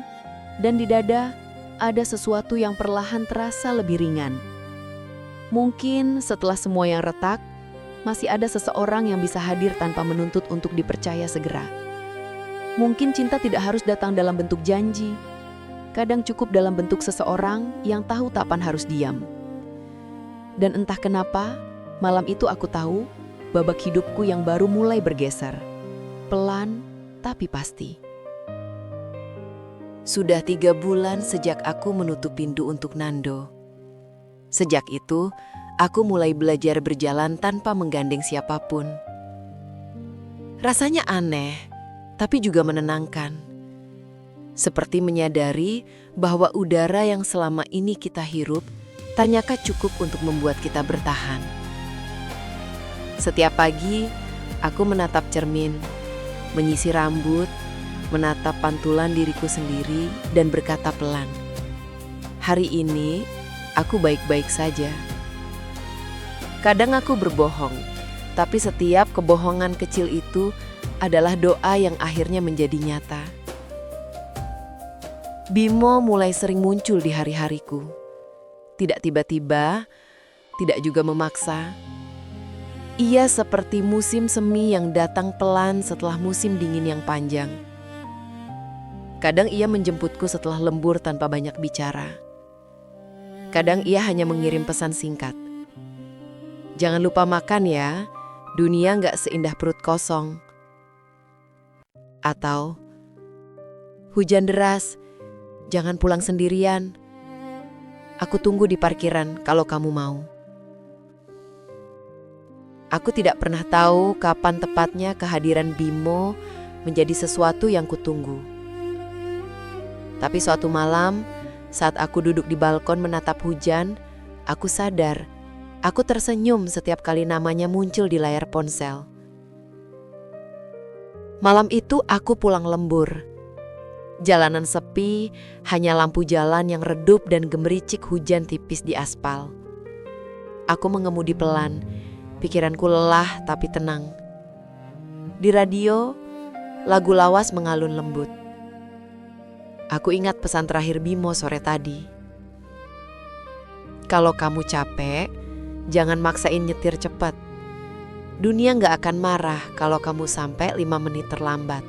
dan di dada ada sesuatu yang perlahan terasa lebih ringan. Mungkin setelah semua yang retak, masih ada seseorang yang bisa hadir tanpa menuntut untuk dipercaya segera. Mungkin cinta tidak harus datang dalam bentuk janji. Kadang cukup dalam bentuk seseorang yang tahu kapan harus diam. Dan entah kenapa, malam itu aku tahu babak hidupku yang baru mulai bergeser. Pelan, tapi pasti. Sudah 3 bulan sejak aku menutup pintu untuk Nando. Sejak itu, aku mulai belajar berjalan tanpa menggandeng siapapun. Rasanya aneh, tapi juga menenangkan. Seperti menyadari bahwa udara yang selama ini kita hirup ternyata cukup untuk membuat kita bertahan. Setiap pagi, aku menatap cermin, menyisir rambut, menatap pantulan diriku sendiri dan berkata pelan, "Hari ini, aku baik-baik saja." Kadang aku berbohong, tapi setiap kebohongan kecil itu adalah doa yang akhirnya menjadi nyata. Bimo mulai sering muncul di hari-hariku. Tidak tiba-tiba, tidak juga memaksa. Ia seperti musim semi yang datang pelan setelah musim dingin yang panjang. Kadang ia menjemputku setelah lembur tanpa banyak bicara. Kadang ia hanya mengirim pesan singkat. "Jangan lupa makan ya, dunia nggak seindah perut kosong." Atau, "Hujan deras, jangan pulang sendirian. Aku tunggu di parkiran kalau kamu mau." Aku tidak pernah tahu kapan tepatnya kehadiran Bimo menjadi sesuatu yang kutunggu. Tapi suatu malam, saat aku duduk di balkon menatap hujan, aku sadar, aku tersenyum setiap kali namanya muncul di layar ponsel. Malam itu aku pulang lembur. Jalanan sepi, hanya lampu jalan yang redup dan gemericik hujan tipis di aspal. Aku mengemudi pelan, pikiranku lelah tapi tenang. Di radio, lagu lawas mengalun lembut. Aku ingat pesan terakhir Bimo sore tadi. "Kalau kamu capek, jangan maksain nyetir cepat. Dunia gak akan marah kalau kamu sampai 5 menit terlambat."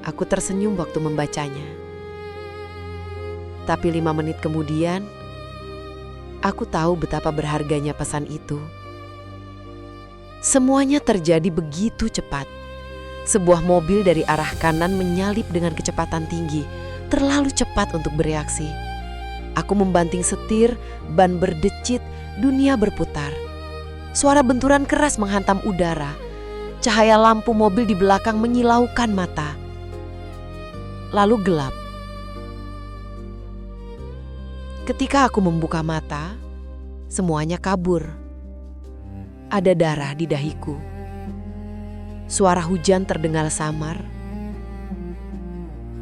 Aku tersenyum waktu membacanya. Tapi 5 menit kemudian, aku tahu betapa berharganya pesan itu. Semuanya terjadi begitu cepat. Sebuah mobil dari arah kanan menyalip dengan kecepatan tinggi, terlalu cepat untuk bereaksi. Aku membanting setir, ban berdecit, dunia berputar. Suara benturan keras menghantam udara. Cahaya lampu mobil di belakang menyilaukan mata. lalu gelap. Ketika aku membuka mata, semuanya kabur. Ada darah di dahiku. Suara hujan terdengar samar.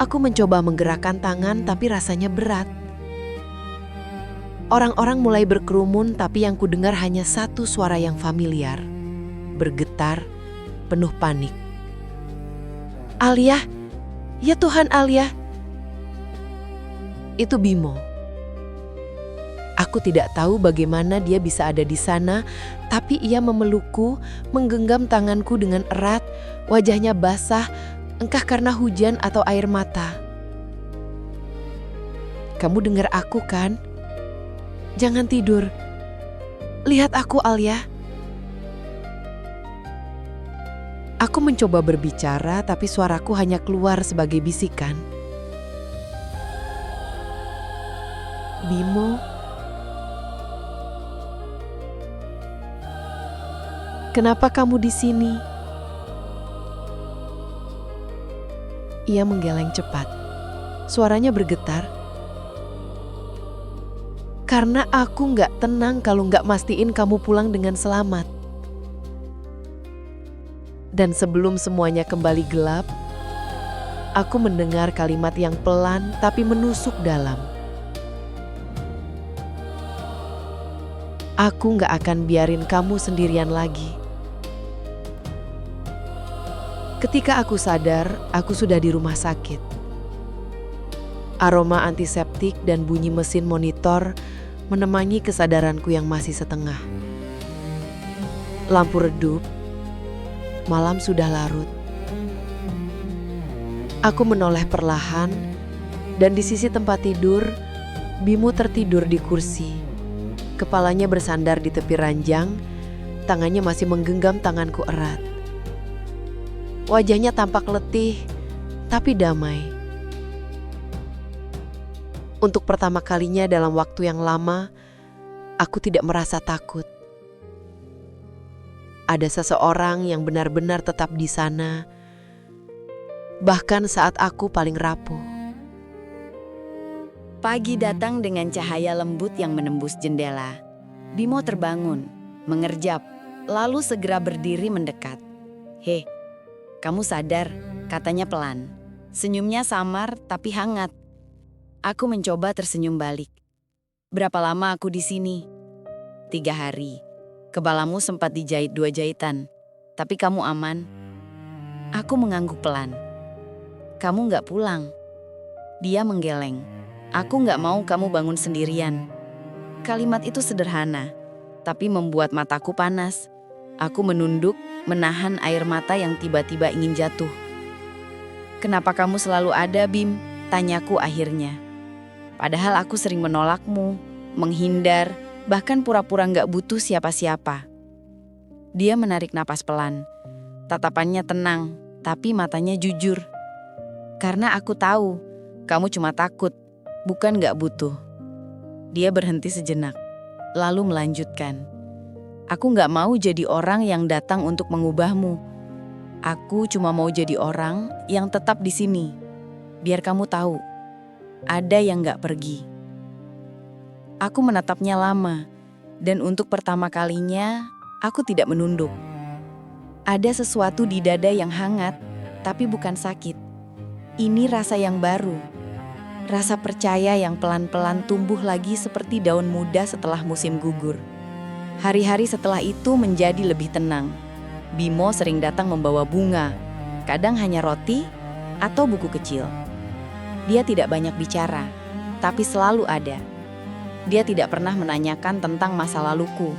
Aku mencoba menggerakkan tangan tapi rasanya berat. Orang-orang mulai berkerumun tapi yang kudengar hanya satu suara yang familiar. Bergetar, penuh panik. Alia, ya Tuhan Alia. Itu Bimo. Aku tidak tahu bagaimana dia bisa ada di sana, tapi ia memelukku, menggenggam tanganku dengan erat, wajahnya basah, entah karena hujan atau air mata. Kamu dengar aku kan? Jangan tidur. Lihat aku, Alia. Aku mencoba berbicara, tapi suaraku hanya keluar sebagai bisikan. Bimo, kenapa kamu di sini? Ia menggeleng cepat. Suaranya bergetar. Karena aku nggak tenang kalau nggak mastiin kamu pulang dengan selamat. Dan sebelum semuanya kembali gelap, aku mendengar kalimat yang pelan tapi menusuk dalam. Aku nggak akan biarin kamu sendirian lagi. Ketika aku sadar, aku sudah di rumah sakit. Aroma antiseptik dan bunyi mesin monitor menemani kesadaranku yang masih setengah. Lampu redup, malam sudah larut. Aku menoleh perlahan, dan di sisi tempat tidur, Bimo tertidur di kursi. Kepalanya bersandar di tepi ranjang, tangannya masih menggenggam tanganku erat. Wajahnya tampak letih, tapi damai. Untuk pertama kalinya dalam waktu yang lama, aku tidak merasa takut. Ada seseorang yang benar-benar tetap di sana, bahkan saat aku paling rapuh. Pagi datang dengan cahaya lembut yang menembus jendela. Bimo terbangun, mengerjap, lalu segera berdiri mendekat. "Hei, kamu sadar?" katanya pelan. Senyumnya samar tapi hangat. Aku mencoba tersenyum balik. "Berapa lama aku di sini?" 3 hari. Kepalamu sempat dijahit 2 jahitan. Tapi kamu aman. Aku mengangguk pelan. "Kamu nggak pulang?" Dia menggeleng. "Aku nggak mau kamu bangun sendirian." Kalimat itu sederhana, tapi membuat mataku panas. Aku menunduk, menahan air mata yang tiba-tiba ingin jatuh. "Kenapa kamu selalu ada, Bim?" tanyaku akhirnya. Padahal aku sering menolakmu, menghindar, bahkan pura-pura nggak butuh siapa-siapa. Dia menarik napas pelan. Tatapannya tenang, tapi matanya jujur. "Karena aku tahu, kamu cuma takut, bukan nggak butuh." Dia berhenti sejenak, lalu melanjutkan. "Aku nggak mau jadi orang yang datang untuk mengubahmu. Aku cuma mau jadi orang yang tetap di sini. Biar kamu tahu, ada yang nggak pergi." Aku menatapnya lama, dan untuk pertama kalinya, aku tidak menunduk. Ada sesuatu di dada yang hangat, tapi bukan sakit. Ini rasa yang baru. Rasa percaya yang pelan-pelan tumbuh lagi seperti daun muda setelah musim gugur. Hari-hari setelah itu menjadi lebih tenang. Bimo sering datang membawa bunga, kadang hanya roti atau buku kecil. Dia tidak banyak bicara, tapi selalu ada. Dia tidak pernah menanyakan tentang masa laluku,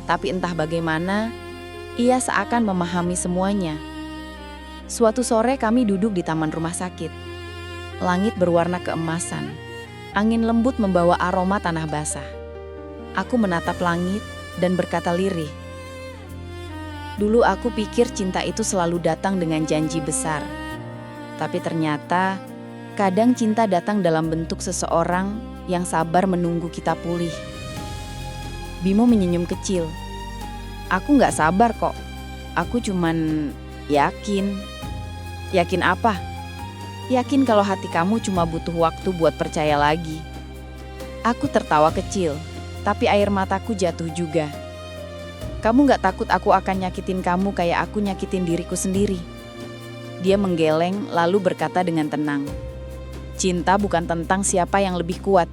tapi entah bagaimana, ia seakan memahami semuanya. Suatu sore kami duduk di taman rumah sakit. Langit berwarna keemasan. Angin lembut membawa aroma tanah basah. Aku menatap langit dan berkata lirih. Dulu aku pikir cinta itu selalu datang dengan janji besar. Tapi ternyata kadang cinta datang dalam bentuk seseorang yang sabar menunggu kita pulih. Bimo menyenyum kecil. "Aku gak sabar kok. Aku cuman yakin." "Yakin apa?" Yakin kalau hati kamu cuma butuh waktu buat percaya lagi. Aku tertawa kecil, tapi air mataku jatuh juga. Kamu gak takut aku akan nyakitin kamu kayak aku nyakitin diriku sendiri? Dia menggeleng lalu berkata dengan tenang. Cinta bukan tentang siapa yang lebih kuat.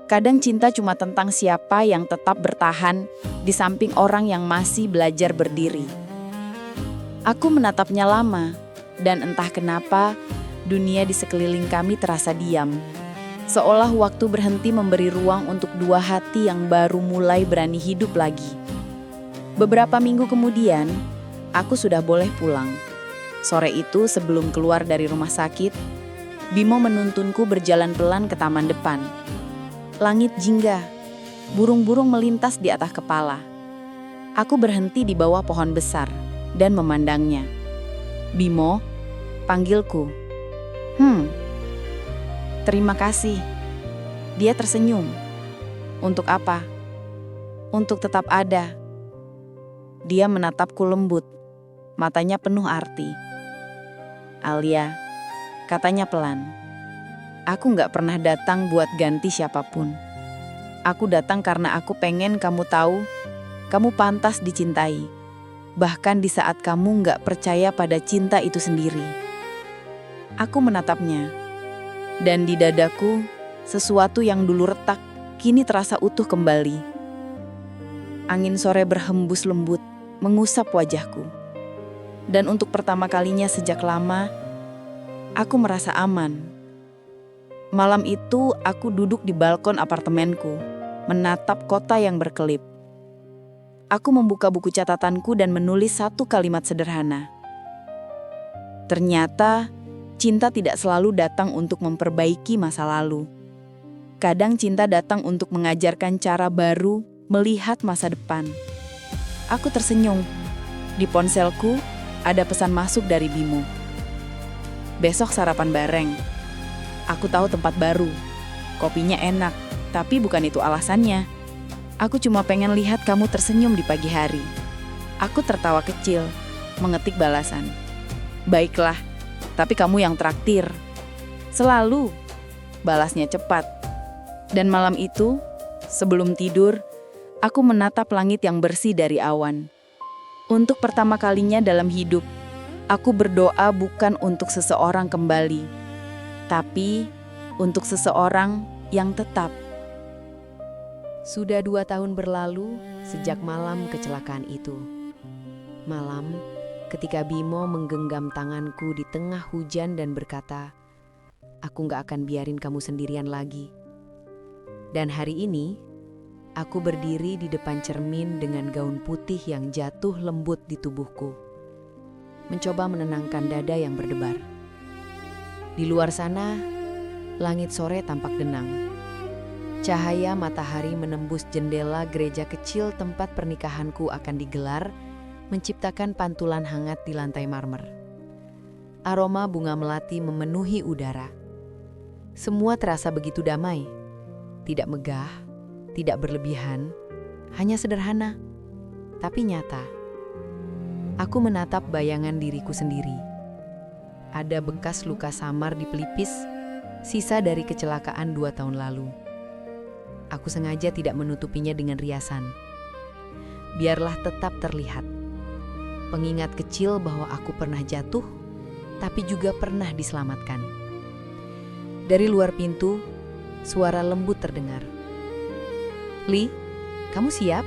Kadang cinta cuma tentang siapa yang tetap bertahan di samping orang yang masih belajar berdiri. Aku menatapnya lama, dan entah kenapa dunia di sekeliling kami terasa diam. Seolah waktu berhenti memberi ruang untuk dua hati yang baru mulai berani hidup lagi. Beberapa minggu kemudian, aku sudah boleh pulang. Sore itu sebelum keluar dari rumah sakit, Bimo menuntunku berjalan pelan ke taman depan. Langit jingga, burung-burung melintas di atas kepala. Aku berhenti di bawah pohon besar dan memandangnya. Bimo, panggilku. Terima kasih. Dia tersenyum. Untuk apa? Untuk tetap ada. Dia menatapku lembut, matanya penuh arti. Alia, katanya pelan. Aku gak pernah datang buat ganti siapapun. Aku datang karena aku pengen kamu tahu, kamu pantas dicintai. Bahkan di saat kamu gak percaya pada cinta itu sendiri. Aku menatapnya. Dan di dadaku, sesuatu yang dulu retak, kini terasa utuh kembali. Angin sore berhembus lembut, mengusap wajahku. Dan untuk pertama kalinya sejak lama, aku merasa aman. Malam itu aku duduk di balkon apartemenku, menatap kota yang berkelip. Aku membuka buku catatanku dan menulis satu kalimat sederhana. Ternyata, cinta tidak selalu datang untuk memperbaiki masa lalu. Kadang cinta datang untuk mengajarkan cara baru melihat masa depan. Aku tersenyum. Di ponselku ada pesan masuk dari Bimo. Besok sarapan bareng. Aku tahu tempat baru. Kopinya enak, tapi bukan itu alasannya. Aku cuma pengen lihat kamu tersenyum di pagi hari. Aku tertawa kecil, mengetik balasan. Baiklah, tapi kamu yang traktir. Selalu, balasnya cepat. Dan malam itu, sebelum tidur, aku menatap langit yang bersih dari awan. Untuk pertama kalinya dalam hidup, aku berdoa bukan untuk seseorang kembali, tapi untuk seseorang yang tetap. Sudah 2 tahun berlalu sejak malam kecelakaan itu. Malam ketika Bimo menggenggam tanganku di tengah hujan dan berkata, "Aku gak akan biarin kamu sendirian lagi." Dan hari ini, aku berdiri di depan cermin dengan gaun putih yang jatuh lembut di tubuhku. Mencoba menenangkan dada yang berdebar. Di luar sana, langit sore tampak denang. Cahaya matahari menembus jendela gereja kecil tempat pernikahanku akan digelar, menciptakan pantulan hangat di lantai marmer. Aroma bunga melati memenuhi udara. Semua terasa begitu damai. Tidak megah, tidak berlebihan, hanya sederhana, tapi nyata. Aku menatap bayangan diriku sendiri. Ada bekas luka samar di pelipis, sisa dari kecelakaan 2 tahun lalu. Aku sengaja tidak menutupinya dengan riasan. Biarlah tetap terlihat. Pengingat kecil bahwa aku pernah jatuh, tapi juga pernah diselamatkan. Dari luar pintu, suara lembut terdengar. "Li, kamu siap?"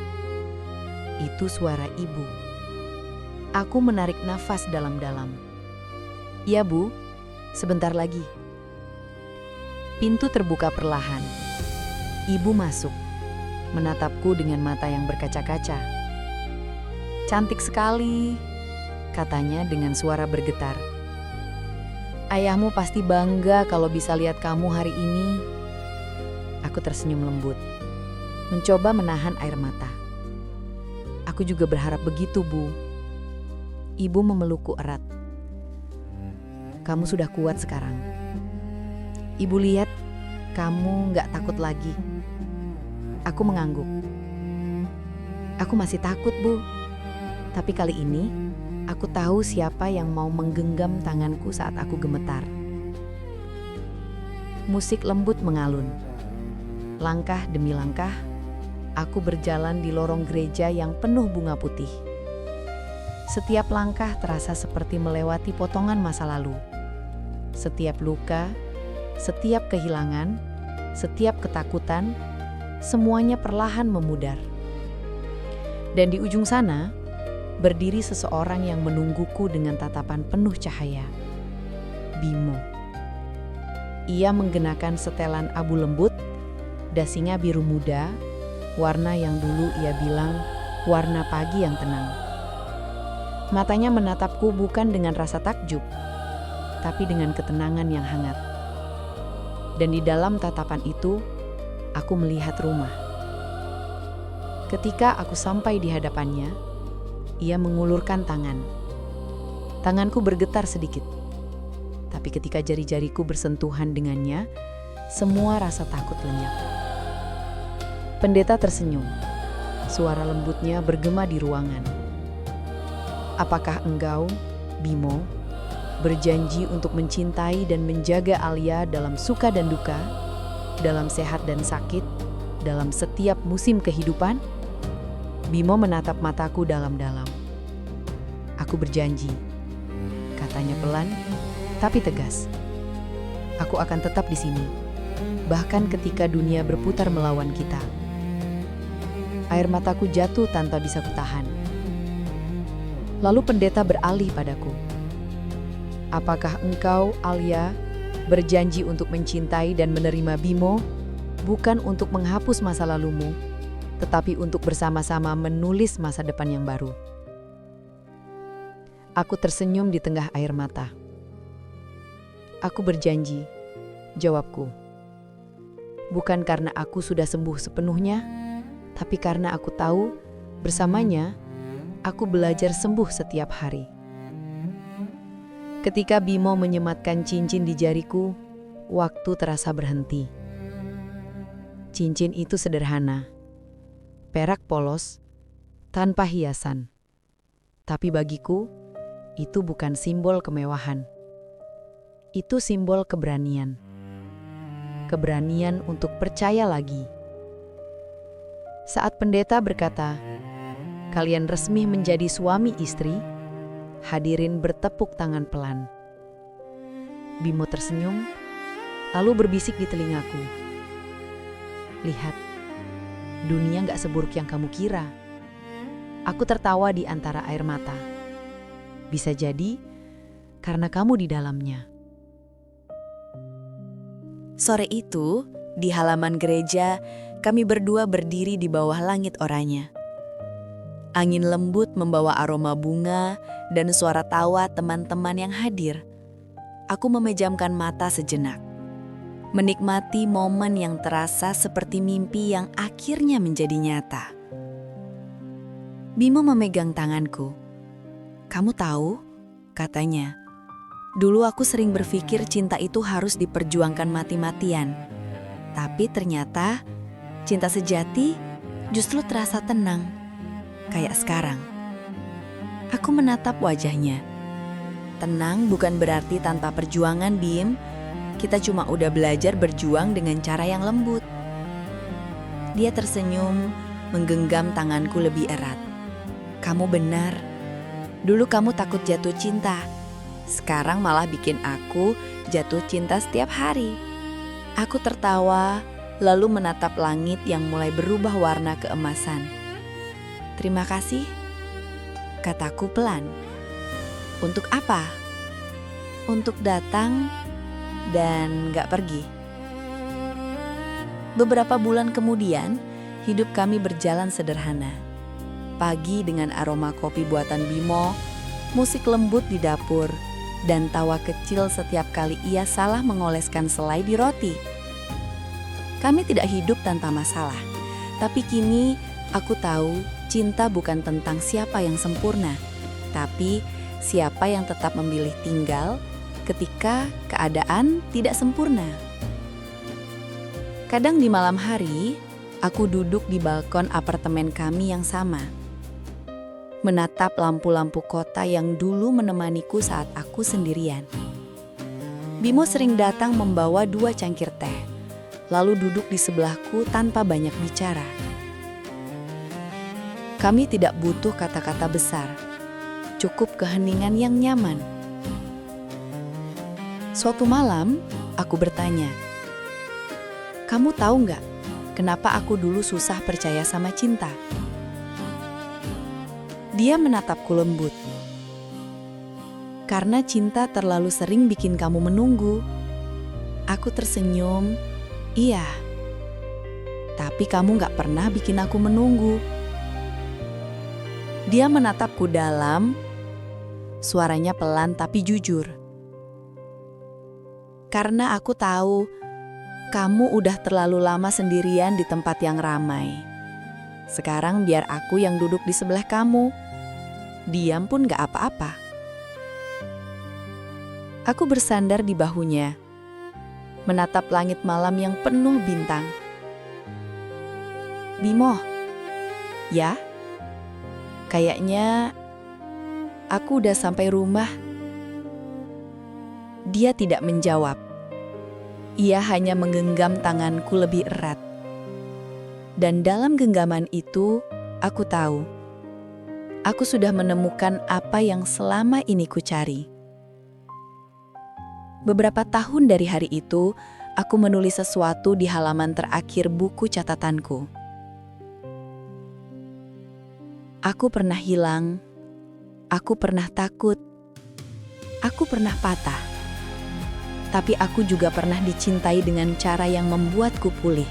Itu suara ibu. Aku menarik nafas dalam-dalam. "Ya, Bu, sebentar lagi." Pintu terbuka perlahan. Ibu masuk, menatapku dengan mata yang berkaca-kaca. "Cantik sekali," katanya dengan suara bergetar. "Ayahmu pasti bangga kalau bisa lihat kamu hari ini." Aku tersenyum lembut, mencoba menahan air mata. "Aku juga berharap begitu, Bu." Ibu memelukku erat. "Kamu sudah kuat sekarang. Ibu lihat kamu gak takut lagi." Aku mengangguk. "Aku masih takut, Bu. Tapi kali ini, aku tahu siapa yang mau menggenggam tanganku saat aku gemetar." Musik lembut mengalun. Langkah demi langkah, aku berjalan di lorong gereja yang penuh bunga putih. Setiap langkah terasa seperti melewati potongan masa lalu. Setiap luka, setiap kehilangan, setiap ketakutan, semuanya perlahan memudar. Dan di ujung sana, berdiri seseorang yang menungguku dengan tatapan penuh cahaya. Bimo. Ia menggenakan setelan abu lembut, dasinya biru muda, warna yang dulu ia bilang warna pagi yang tenang. Matanya menatapku bukan dengan rasa takjub, tapi dengan ketenangan yang hangat. Dan di dalam tatapan itu, aku melihat rumah. Ketika aku sampai di hadapannya, ia mengulurkan tangan. Tanganku bergetar sedikit. Tapi ketika jari-jariku bersentuhan dengannya, semua rasa takut lenyap. Pendeta tersenyum. Suara lembutnya bergema di ruangan. Apakah engkau, Bimo, berjanji untuk mencintai dan menjaga Alia dalam suka dan duka, dalam sehat dan sakit, dalam setiap musim kehidupan? Bimo menatap mataku dalam-dalam. Aku berjanji, katanya pelan, tapi tegas. Aku akan tetap di sini, bahkan ketika dunia berputar melawan kita. Air mataku jatuh tanpa bisa kutahan. Lalu pendeta beralih padaku. Apakah engkau, Alia, berjanji untuk mencintai dan menerima Bimo, bukan untuk menghapus masa lalumu, tetapi untuk bersama-sama menulis masa depan yang baru? Aku tersenyum di tengah air mata. Aku berjanji, jawabku. Bukan karena aku sudah sembuh sepenuhnya, tapi karena aku tahu bersamanya aku belajar sembuh setiap hari. Ketika Bimo menyematkan cincin di jariku, waktu terasa berhenti. Cincin itu sederhana, perak polos, tanpa hiasan. Tapi bagiku, itu bukan simbol kemewahan. Itu simbol keberanian. Keberanian untuk percaya lagi. Saat pendeta berkata, "Kalian resmi menjadi suami istri," hadirin bertepuk tangan pelan. Bimo tersenyum, lalu berbisik di telingaku. "Lihat, dunia gak seburuk yang kamu kira." Aku tertawa di antara air mata. Bisa jadi, karena kamu di dalamnya. Sore itu, di halaman gereja, kami berdua berdiri di bawah langit oranye. Angin lembut membawa aroma bunga dan suara tawa teman-teman yang hadir. Aku memejamkan mata sejenak, menikmati momen yang terasa seperti mimpi yang akhirnya menjadi nyata. Bimo memegang tanganku. "Kamu tahu," katanya, "dulu aku sering berpikir cinta itu harus diperjuangkan mati-matian. Tapi ternyata cinta sejati justru terasa tenang, kayak sekarang." Aku menatap wajahnya. Tenang bukan berarti tanpa perjuangan, Bim. Kita cuma udah belajar berjuang dengan cara yang lembut. Dia tersenyum, menggenggam tanganku lebih erat. "Kamu benar. Dulu kamu takut jatuh cinta. Sekarang malah bikin aku jatuh cinta setiap hari." Aku tertawa, lalu menatap langit yang mulai berubah warna keemasan. "Terima kasih," kataku pelan. "Untuk apa?" "Untuk datang dan gak pergi." Beberapa bulan kemudian, hidup kami berjalan sederhana. Pagi dengan aroma kopi buatan Bimo, musik lembut di dapur, dan tawa kecil setiap kali ia salah mengoleskan selai di roti. Kami tidak hidup tanpa masalah, tapi kini aku tahu cinta bukan tentang siapa yang sempurna, tapi siapa yang tetap memilih tinggal ketika keadaan tidak sempurna. Kadang di malam hari, aku duduk di balkon apartemen kami yang sama, menatap lampu-lampu kota yang dulu menemaniku saat aku sendirian. Bimo sering datang membawa 2 cangkir teh, lalu duduk di sebelahku tanpa banyak bicara. Kami tidak butuh kata-kata besar, cukup keheningan yang nyaman. Suatu malam, aku bertanya, "Kamu tahu nggak, kenapa aku dulu susah percaya sama cinta?" Dia menatapku lembut. "Karena cinta terlalu sering bikin kamu menunggu." Aku tersenyum, "Iya, tapi kamu nggak pernah bikin aku menunggu." Dia menatapku dalam, suaranya pelan tapi jujur. "Karena aku tahu kamu udah terlalu lama sendirian di tempat yang ramai. Sekarang biar aku yang duduk di sebelah kamu. Diam pun gak apa-apa." Aku bersandar di bahunya, menatap langit malam yang penuh bintang. "Bimo, ya? Kayaknya aku udah sampai rumah." Dia tidak menjawab. Ia hanya menggenggam tanganku lebih erat. Dan dalam genggaman itu, aku tahu, aku sudah menemukan apa yang selama ini ku cari. Beberapa tahun dari hari itu, aku menulis sesuatu di halaman terakhir buku catatanku. Aku pernah hilang, aku pernah takut, aku pernah patah. Tapi aku juga pernah dicintai dengan cara yang membuatku pulih.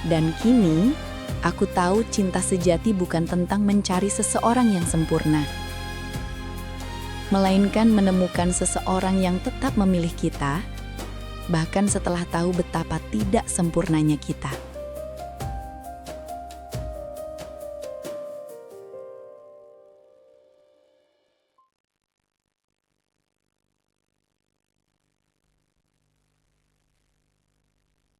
Dan kini, aku tahu cinta sejati bukan tentang mencari seseorang yang sempurna, melainkan menemukan seseorang yang tetap memilih kita, bahkan setelah tahu betapa tidak sempurnanya kita.